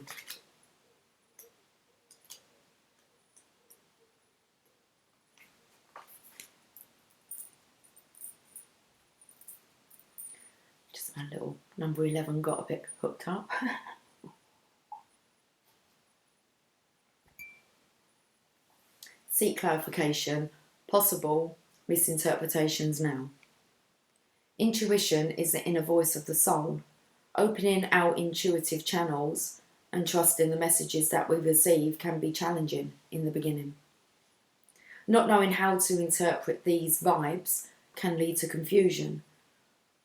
Just my little number 11 got a bit hooked up. Seek clarification, possible misinterpretations now. Intuition is the inner voice of the soul, opening our intuitive channels and trusting the messages that we receive can be challenging in the beginning. Not knowing how to interpret these vibes can lead to confusion.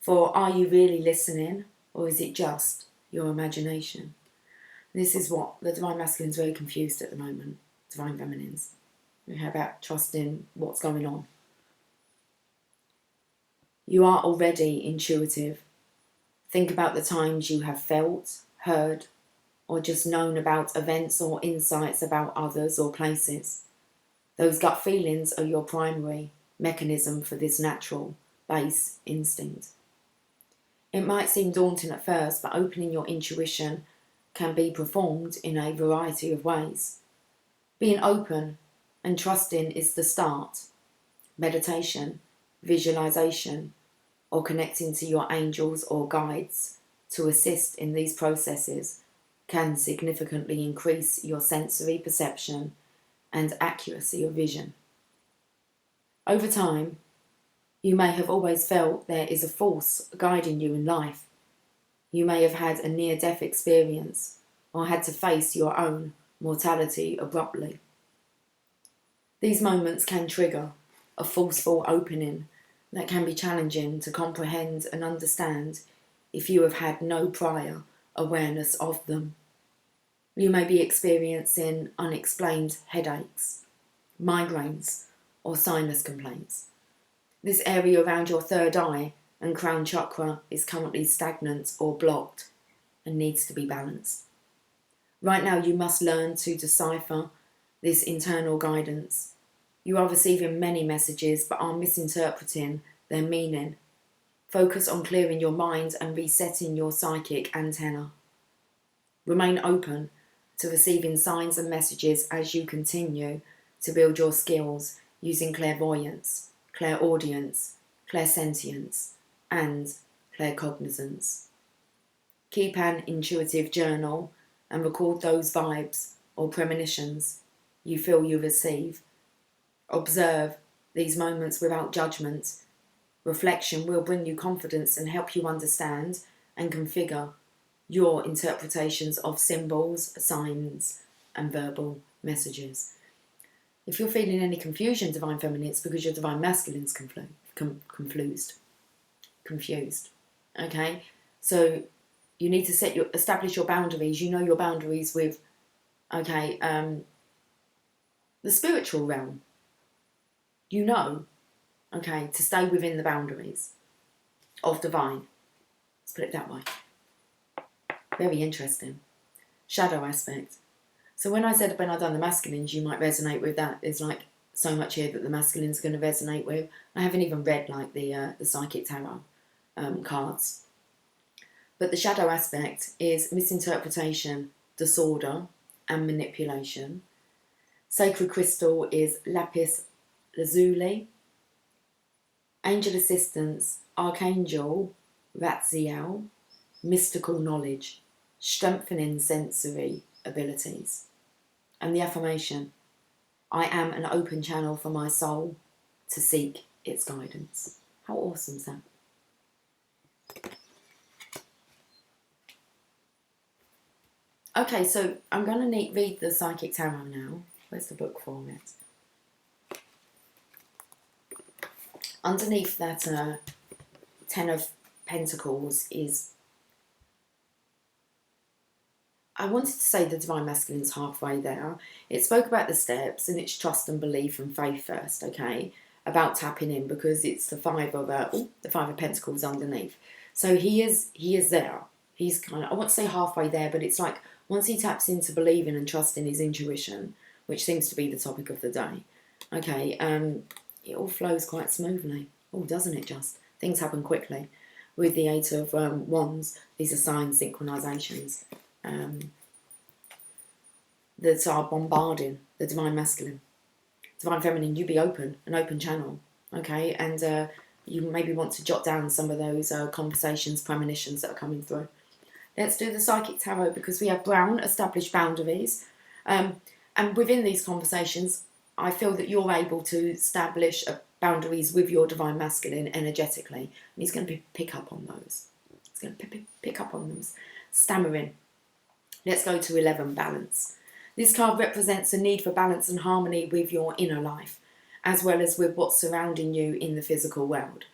For are you really listening, or is it just your imagination? This is what the divine masculine is very confused at the moment, divine feminines. How about trusting what's going on? You are already intuitive. Think about the times you have felt, heard, or just known about events or insights about others or places. Those gut feelings are your primary mechanism for this natural base instinct. It might seem daunting at first, but opening your intuition can be performed in a variety of ways. Being open and trusting is the start. Meditation, visualization, or connecting to your angels or guides to assist in these processes can significantly increase your sensory perception and accuracy of vision. Over time, you may have always felt there is a force guiding you in life, You may have had a near-death experience or had to face your own mortality abruptly. These moments can trigger a forceful opening that can be challenging to comprehend and understand if you have had no prior awareness of them. You may be experiencing unexplained headaches, migraines, or sinus complaints. This area around your third eye and crown chakra is currently stagnant or blocked and needs to be balanced. Right now, you must learn to decipher this internal guidance. You are receiving many messages but are misinterpreting their meaning. Focus on clearing your mind and resetting your psychic antenna. Remain open to receiving signs and messages as you continue to build your skills using clairvoyance, clairaudience, clairsentience, and claircognizance. Keep an intuitive journal and record those vibes or premonitions you feel you receive. Observe these moments without judgment. Reflection will bring you confidence and help you understand and configure your interpretations of symbols, signs, and verbal messages. If you're feeling any confusion, Divine Feminine, it's because your Divine Masculine's confused. Okay? So you need to establish your boundaries. You know your boundaries with, the spiritual realm. You know, to stay within the boundaries of Divine. Let's put it that way. Very interesting. Shadow aspect. So when I said when I've done the masculines, you might resonate with that. There's like so much here that the masculine's going to resonate with. I haven't even read like the psychic tarot cards. But the shadow aspect is misinterpretation, disorder, and manipulation. Sacred crystal is lapis lazuli. Angel assistance, archangel Ratziel. Mystical knowledge, strengthening sensory abilities. And the affirmation, I am an open channel for my soul to seek its guidance. How awesome is that? Okay, so I'm going to read the Psychic Tarot now. Where's the book for it? Underneath that Ten of Pentacles is, I wanted to say the Divine Masculine's halfway there. It spoke about the steps and it's trust and belief and faith first, okay? About tapping in, because it's the Five of Pentacles underneath. So he is there. He's kind of, I want to say halfway there, but it's like once he taps into believing and trusting his intuition, which seems to be the topic of the day, okay, it all flows quite smoothly. Oh, doesn't it just? Things happen quickly. With the Eight of Wands, these are sign synchronizations that are bombarding the Divine Masculine. Divine Feminine, you be open, an open channel, okay? And you maybe want to jot down some of those conversations, premonitions that are coming through. Let's do the Psychic Tarot, because we have Brown, established boundaries. And within these conversations, I feel that you're able to establish boundaries with your Divine Masculine energetically. And he's going to pick up on those. He's going to pick up on them. Stammering. Let's go to 11, balance. This card represents a need for balance and harmony with your inner life, as well as with what's surrounding you in the physical world.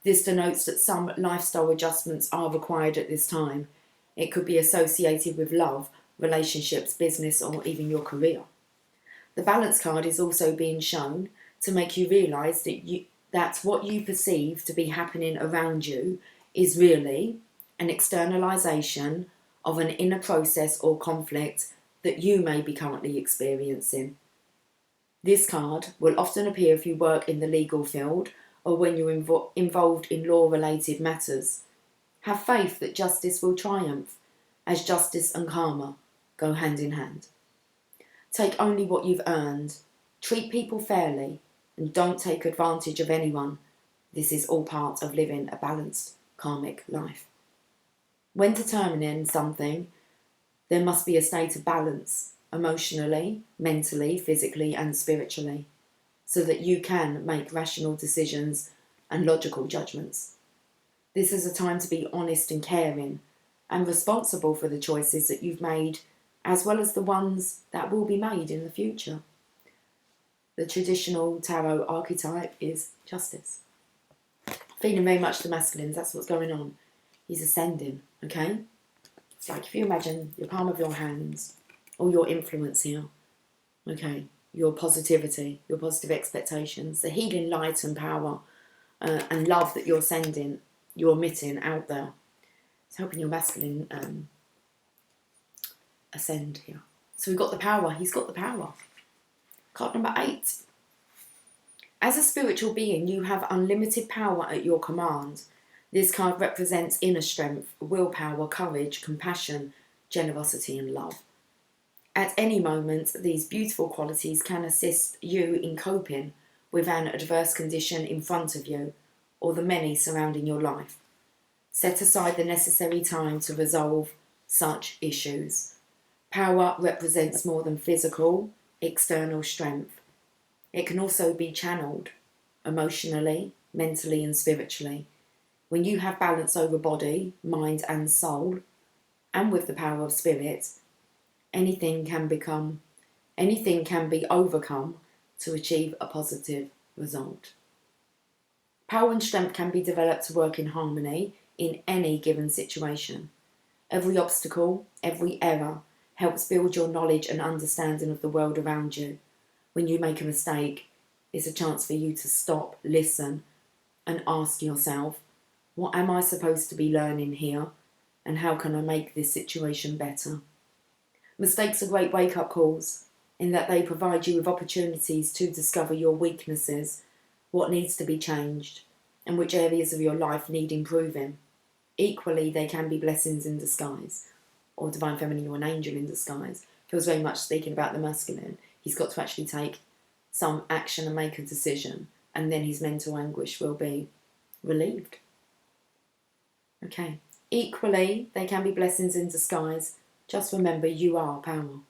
This denotes that some lifestyle adjustments are required at this time. It could be associated with love, relationships, business, or even your career. The balance card is also being shown to make you realise that what you perceive to be happening around you is really an externalisation of an inner process or conflict that you may be currently experiencing. This card will often appear if you work in the legal field or when you're involved in law-related matters. Have faith that justice will triumph, as justice and karma go hand in hand. Take only what you've earned. Treat people fairly and don't take advantage of anyone. This is all part of living a balanced karmic life. When determining something, there must be a state of balance, emotionally, mentally, physically, and spiritually, so that you can make rational decisions and logical judgments. This is a time to be honest and caring, and responsible for the choices that you've made, as well as the ones that will be made in the future. The traditional tarot archetype is Justice. Feeling very much the masculines, that's what's going on. He's ascending, okay? It's like if you imagine your palm of your hands, or your influence here, okay? Your positivity, your positive expectations, the healing light and power and love that you're sending, you're emitting out there. It's helping your masculine ascend here. So we've got the power. He's got the power. Card number 8. As a spiritual being, you have unlimited power at your command. This card represents inner strength, willpower, courage, compassion, generosity and love. At any moment, these beautiful qualities can assist you in coping with an adverse condition in front of you or the many surrounding your life. Set aside the necessary time to resolve such issues. Power represents more than physical, external strength. It can also be channeled emotionally, mentally and spiritually. When you have balance over body, mind and soul, and with the power of spirit, anything can be overcome to achieve a positive result. Power and strength can be developed to work in harmony in any given situation. Every obstacle, every error helps build your knowledge and understanding of the world around you. When you make a mistake, it's a chance for you to stop, listen, and ask yourself, what am I supposed to be learning here, and how can I make this situation better? Mistakes are great wake-up calls in that they provide you with opportunities to discover your weaknesses, what needs to be changed, and which areas of your life need improving. Equally, they can be blessings in disguise, or divine feminine or an angel in disguise. Feels very much speaking about the masculine. He's got to actually take some action and make a decision, and then his mental anguish will be relieved. Okay. Equally, they can be blessings in disguise. Just remember, you are power.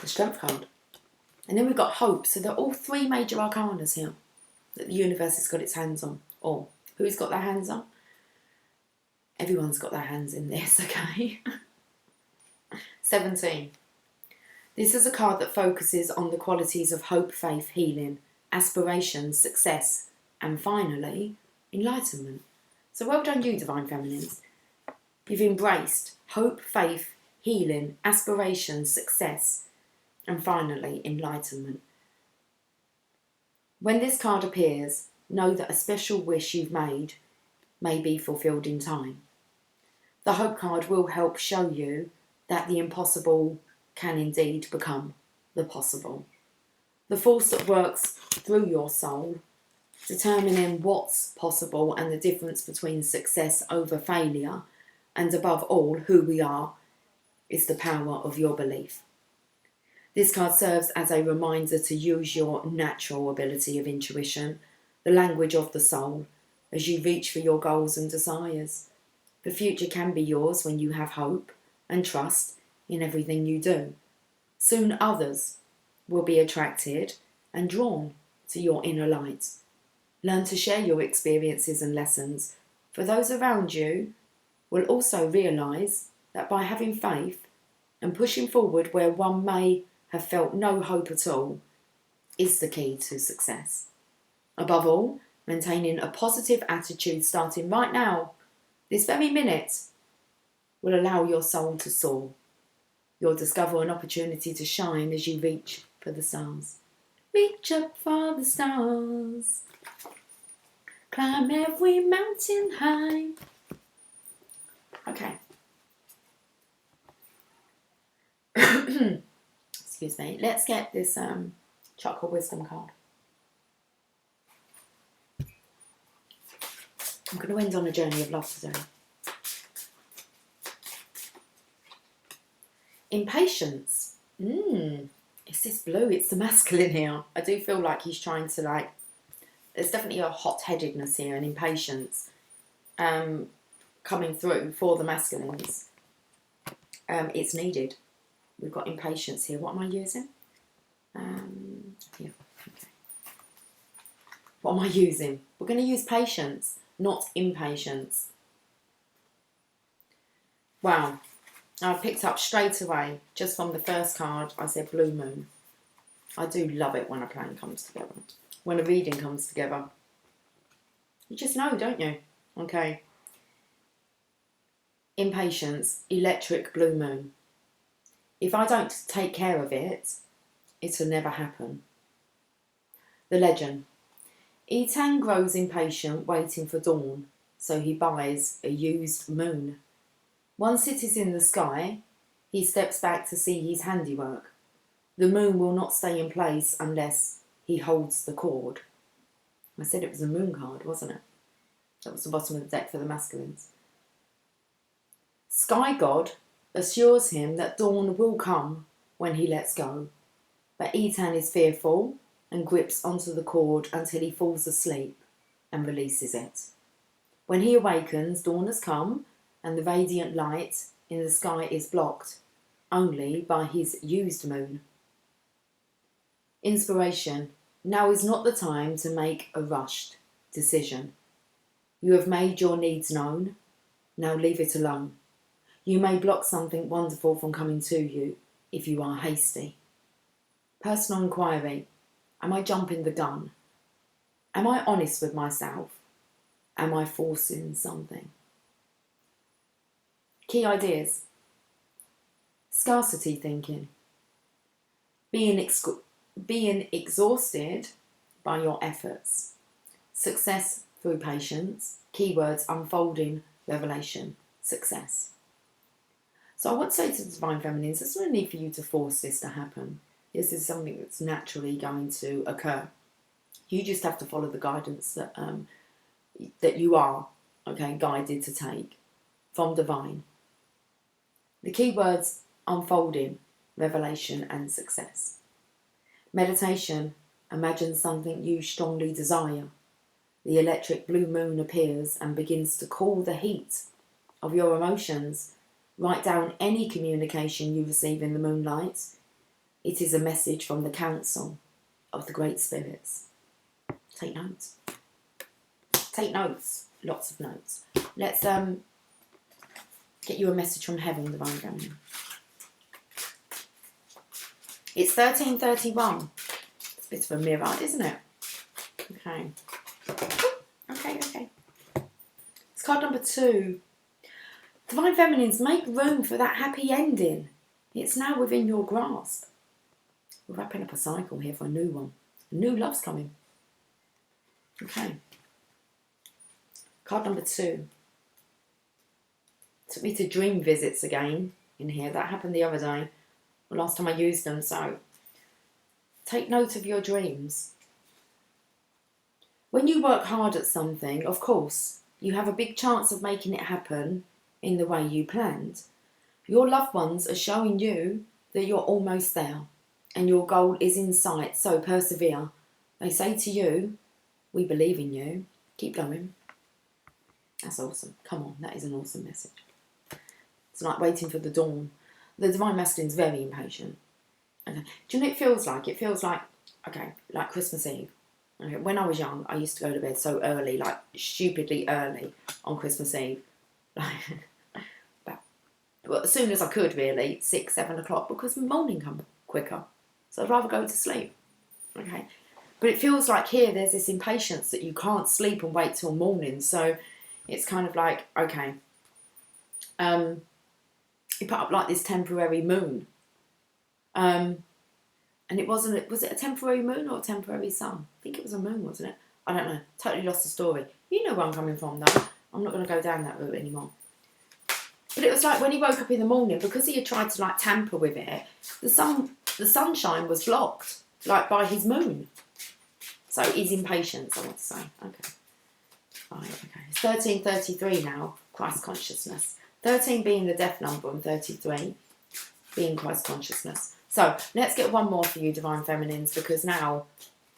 The Strength card. And then we've got Hope. So they're all 3 major arcanas here that the universe has got its hands on. Or who's got their hands on? Everyone's got their hands in this, okay? 17. This is a card that focuses on the qualities of hope, faith, healing, aspiration, success, and finally, enlightenment. So well done you, Divine Feminines. You've embraced hope, faith, healing, aspiration, success, and finally, enlightenment. When this card appears, know that a special wish you've made may be fulfilled in time. The Hope card will help show you that the impossible can indeed become the possible. The force that works through your soul, determining what's possible and the difference between success over failure, and above all, who we are, is the power of your belief. This card serves as a reminder to use your natural ability of intuition, the language of the soul, as you reach for your goals and desires. The future can be yours when you have hope and trust in everything you do. Soon others will be attracted and drawn to your inner light. Learn to share your experiences and lessons, for those around you will also realise that by having faith and pushing forward where one may have felt no hope at all is the key to success. Above all, maintaining a positive attitude starting right now, this very minute, will allow your soul to soar. You'll discover an opportunity to shine as you reach for the stars. Reach up for the stars. Climb every mountain high. Okay. Excuse me. Let's get this Chakra Wisdom card. I'm going to end on a journey of love today. Impatience. It's this blue. It's the masculine here. I do feel like he's trying to there's definitely a hot-headedness here and impatience coming through for the masculines. It's needed. We've got impatience here. What am I using? Here. Okay. What am I using? We're going to use patience, not impatience. Wow. I picked up straight away, just from the first card, I said Blue Moon. I do love it when a plan comes together. When a reading comes together. You just know, don't you? Okay. Impatience, electric blue moon. If I don't take care of it, it'll never happen. The legend. Ethan grows impatient, waiting for dawn, so he buys a used moon. Once it is in the sky, he steps back to see his handiwork. The moon will not stay in place unless he holds the cord. I said it was a moon card, wasn't it? That was the bottom of the deck for the masculines. Sky God assures him that dawn will come when he lets go, but Ethan is fearful and grips onto the cord until he falls asleep and releases it. When he awakens, dawn has come and the radiant light in the sky is blocked only by his used moon. Inspiration. Now is not the time to make a rushed decision. You have made your needs known. Now leave it alone. You may block something wonderful from coming to you if you are hasty. Personal inquiry. Am I jumping the gun? Am I honest with myself? Am I forcing something? Key ideas. Scarcity thinking. Being exhausted by your efforts. Success through patience. Keywords unfolding revelation. Success. So I would say to the Divine Feminines, there's no need for you to force this to happen. This is something that's naturally going to occur. You just have to follow the guidance that you are, okay, guided to take from Divine. The keywords unfolding, revelation and success. Meditation, imagine something you strongly desire. The electric blue moon appears and begins to cool the heat of your emotions. Write down any communication you receive in the moonlight. It is a message from the council of the great spirits. Take notes. Take notes. Lots of notes. Let's get you a message from heaven, Divine Feminine. It's 13:31. It's a bit of a mirror, isn't it? Okay. Okay. It's card number 2. Divine Feminines, make room for that happy ending. It's now within your grasp. We're wrapping up a cycle here for a new one. New love's coming. Okay. Card number 2. Took me to dream visits again in here. That happened the other day. The last time I used them, so take note of your dreams. When you work hard at something, of course, you have a big chance of making it happen in the way you planned. Your loved ones are showing you that you're almost there and your goal is in sight, so persevere. They say to you, we believe in you, keep going. That's awesome. Come on, that is an awesome message. It's like waiting for the dawn. The Divine Masculine's very impatient. Okay. Do you know what it feels like? It feels like, okay, like Christmas Eve. Okay. When I was young, I used to go to bed so early, like stupidly early on Christmas Eve. Well, as soon as I could, really, 6, 7 o'clock, because the morning comes quicker. So I'd rather go to sleep. Okay. But it feels like here there's this impatience that you can't sleep and wait till morning. So it's kind of like, okay, you put up like this temporary moon. And it wasn't, was it a temporary moon or a temporary sun? I think it was a moon, wasn't it? I don't know. Totally lost the story. You know where I'm coming from, though. I'm not going to go down that route anymore. But it was like when he woke up in the morning, because he had tried to like tamper with it, the sunshine was blocked, like by his moon. So his impatience, I want to say. Okay. Right, okay. It's 13:33 now, Christ consciousness. 13 being the death number and 33 being Christ consciousness. So let's get one more for you, Divine Feminines, because now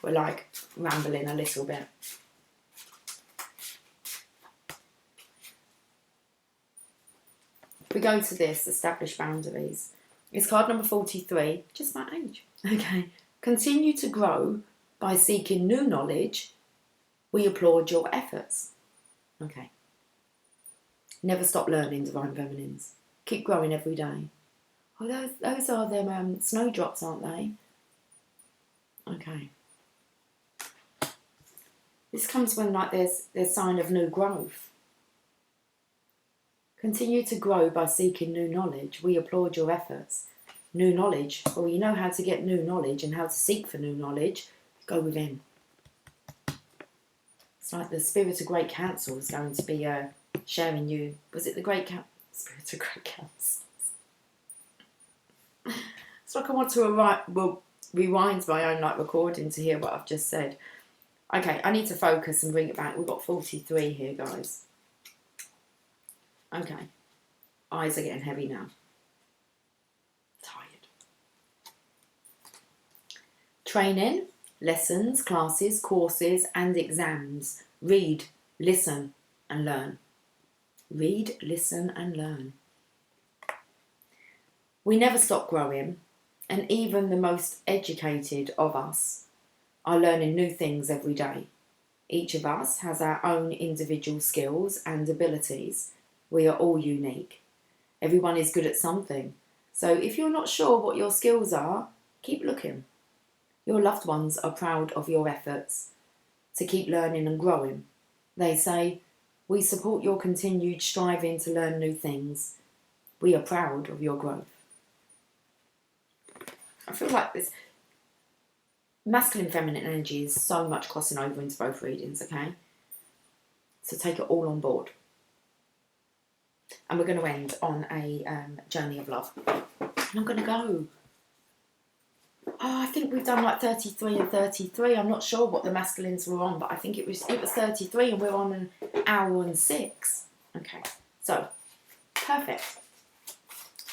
we're like rambling a little bit. We go to this, establish boundaries. It's card number 43, just my age. Okay. Continue to grow by seeking new knowledge. We applaud your efforts. Okay. Never stop learning, Divine Feminines. Keep growing every day. Oh, those are them snowdrops, aren't they? Okay. This comes when like there's sign of new growth. Continue to grow by seeking new knowledge. We applaud your efforts. New knowledge. Well, you know how to get new knowledge and how to seek for new knowledge. Go within. It's like the Spirit of Great Council is going to be sharing you. Was it the Great Spirit of Great Council? It's like I want to rewind my own like recording to hear what I've just said. Okay, I need to focus and bring it back. We've got 43 here, guys. Okay. Eyes are getting heavy now. Tired. Training, lessons, classes, courses, and exams. Read, listen, and learn. Read, listen, and learn. We never stop growing, and even the most educated of us are learning new things every day. Each of us has our own individual skills and abilities. We are all unique. Everyone is good at something. So if you're not sure what your skills are, keep looking. Your loved ones are proud of your efforts to keep learning and growing. They say, we support your continued striving to learn new things. We are proud of your growth. I feel like this masculine feminine energy is so much crossing over into both readings, okay? So take it all on board. And we're going to end on a journey of love. And I'm going to go. Oh, I think we've done like 33 and 33. I'm not sure what the masculines were on, but I think it was 33 and we're on an hour and 6. Okay, so perfect.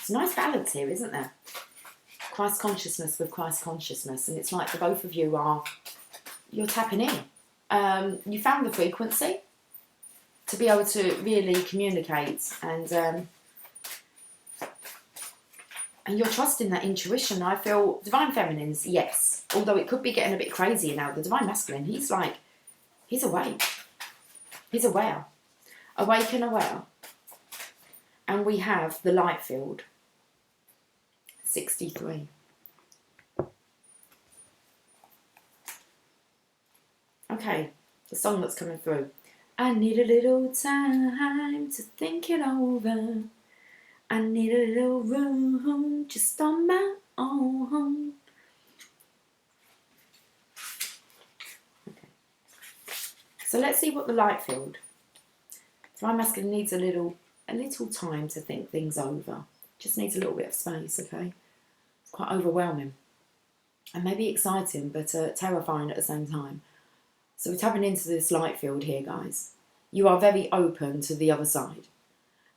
It's a nice balance here, isn't there? Christ consciousness with Christ consciousness, and it's like the both of you you're tapping in. You found the frequency to be able to really communicate, and you're trusting that intuition. I feel divine feminines, yes, although it could be getting a bit crazy now. The divine masculine, he's awake, he's aware, awake and aware, and we have the light field. 63. Okay, the song that's coming through. I need a little time to think it over. I need a little room just on my own. Okay. So let's see what the light field. Divine masculine needs a little time to think things over. Just needs a little bit of space, okay? It's quite overwhelming. And maybe exciting, but terrifying at the same time. So we're tapping into this light field here, guys. You are very open to the other side.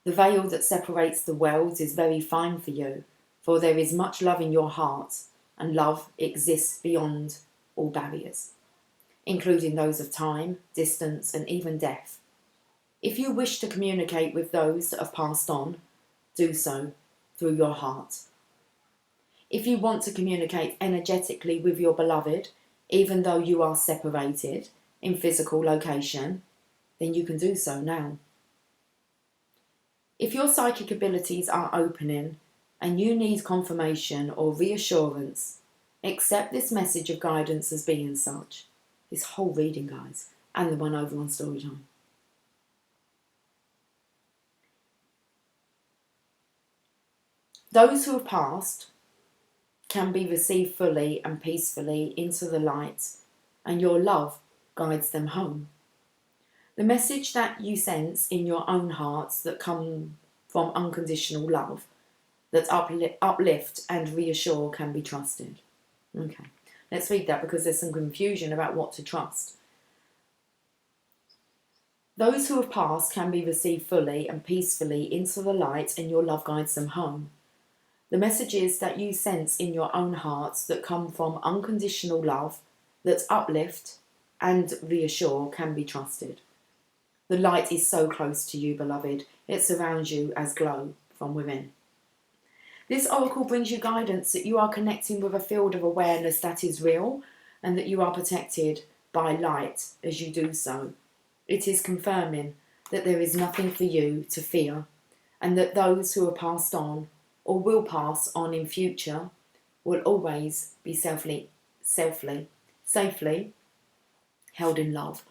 The veil that separates the worlds is very fine for you, for there is much love in your heart, and love exists beyond all barriers, including those of time, distance, and even death. If you wish to communicate with those that have passed on, do so through your heart. If you want to communicate energetically with your beloved, even though you are separated in physical location, then you can do so now. If your psychic abilities are opening and you need confirmation or reassurance, accept this message of guidance as being such. This whole reading, guys, and the one over on Storytime. Those who have passed can be received fully and peacefully into the light, and your love guides them home. The message that you sense in your own hearts that come from unconditional love, that uplift and reassure, can be trusted. Okay, let's read that because there's some confusion about what to trust. Those who have passed can be received fully and peacefully into the light, and your love guides them home. The messages that you sense in your own hearts that come from unconditional love, that uplift and reassure, can be trusted. The light is so close to you, beloved. It surrounds you as glow from within. This oracle brings you guidance that you are connecting with a field of awareness that is real and that you are protected by light as you do so. It is confirming that there is nothing for you to fear and that those who are passed on or will pass on in future will always be safely held in love.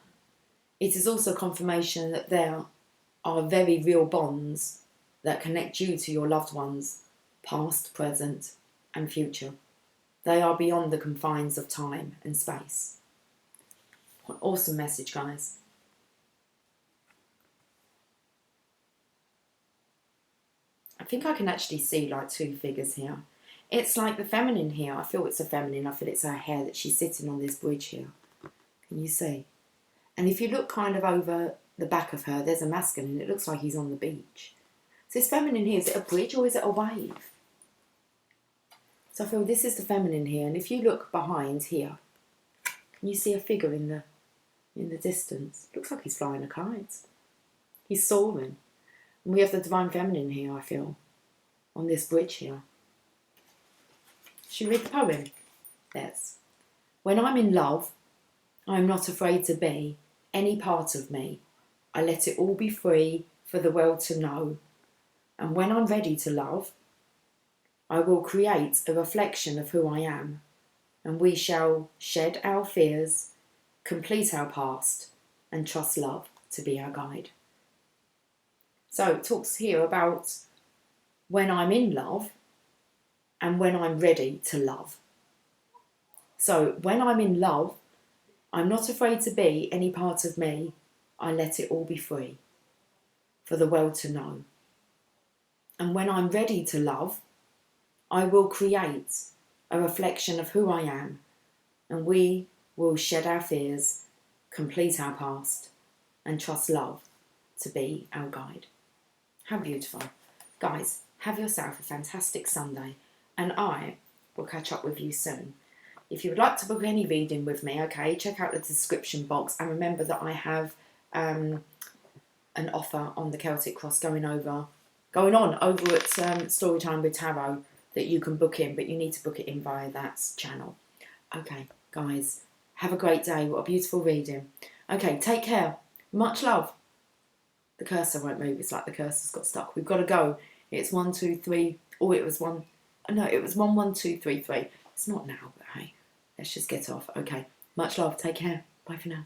It is also confirmation that there are very real bonds that connect you to your loved ones, past, present, and future. They are beyond the confines of time and space. What an awesome message, guys. I think I can actually see like two figures here. It's like the feminine here. I feel it's a feminine. I feel it's her hair that she's sitting on this bridge here. Can you see? And if you look kind of over the back of her, there's a masculine. It looks like he's on the beach. So this feminine here, is it a bridge or is it a wave? So I feel this is the feminine here. And if you look behind here, can you see a figure in the distance? Looks like he's flying a kite. He's soaring. And we have the divine feminine here, I feel, on this bridge here. Should we read the poem? Yes. When I'm in love, I'm not afraid to be any part of me. I let it all be free for the world to know. And when I'm ready to love, I will create a reflection of who I am. And we shall shed our fears, complete our past, and trust love to be our guide. So it talks here about when I'm in love and when I'm ready to love. So when I'm in love, I'm not afraid to be any part of me. I let it all be free for the world to know. And when I'm ready to love, I will create a reflection of who I am, and we will shed our fears, complete our past, and trust love to be our guide. How beautiful. Guys, have yourself a fantastic Sunday, and I will catch up with you soon. If you would like to book any reading with me, okay, check out the description box, and remember that I have an offer on the Celtic Cross going on over at Storytime with Tarot that you can book in, but you need to book it in via that channel. Okay, guys, have a great day. What a beautiful reading. Okay, take care. Much love. The cursor won't move. It's like the cursor's got stuck. We've got to go. It's 1, 2, 3. Oh, it was 1. No, it was 1, 1, 2, 3, 3. It's not now, but hey, let's just get off. Okay, much love. Take care. Bye for now.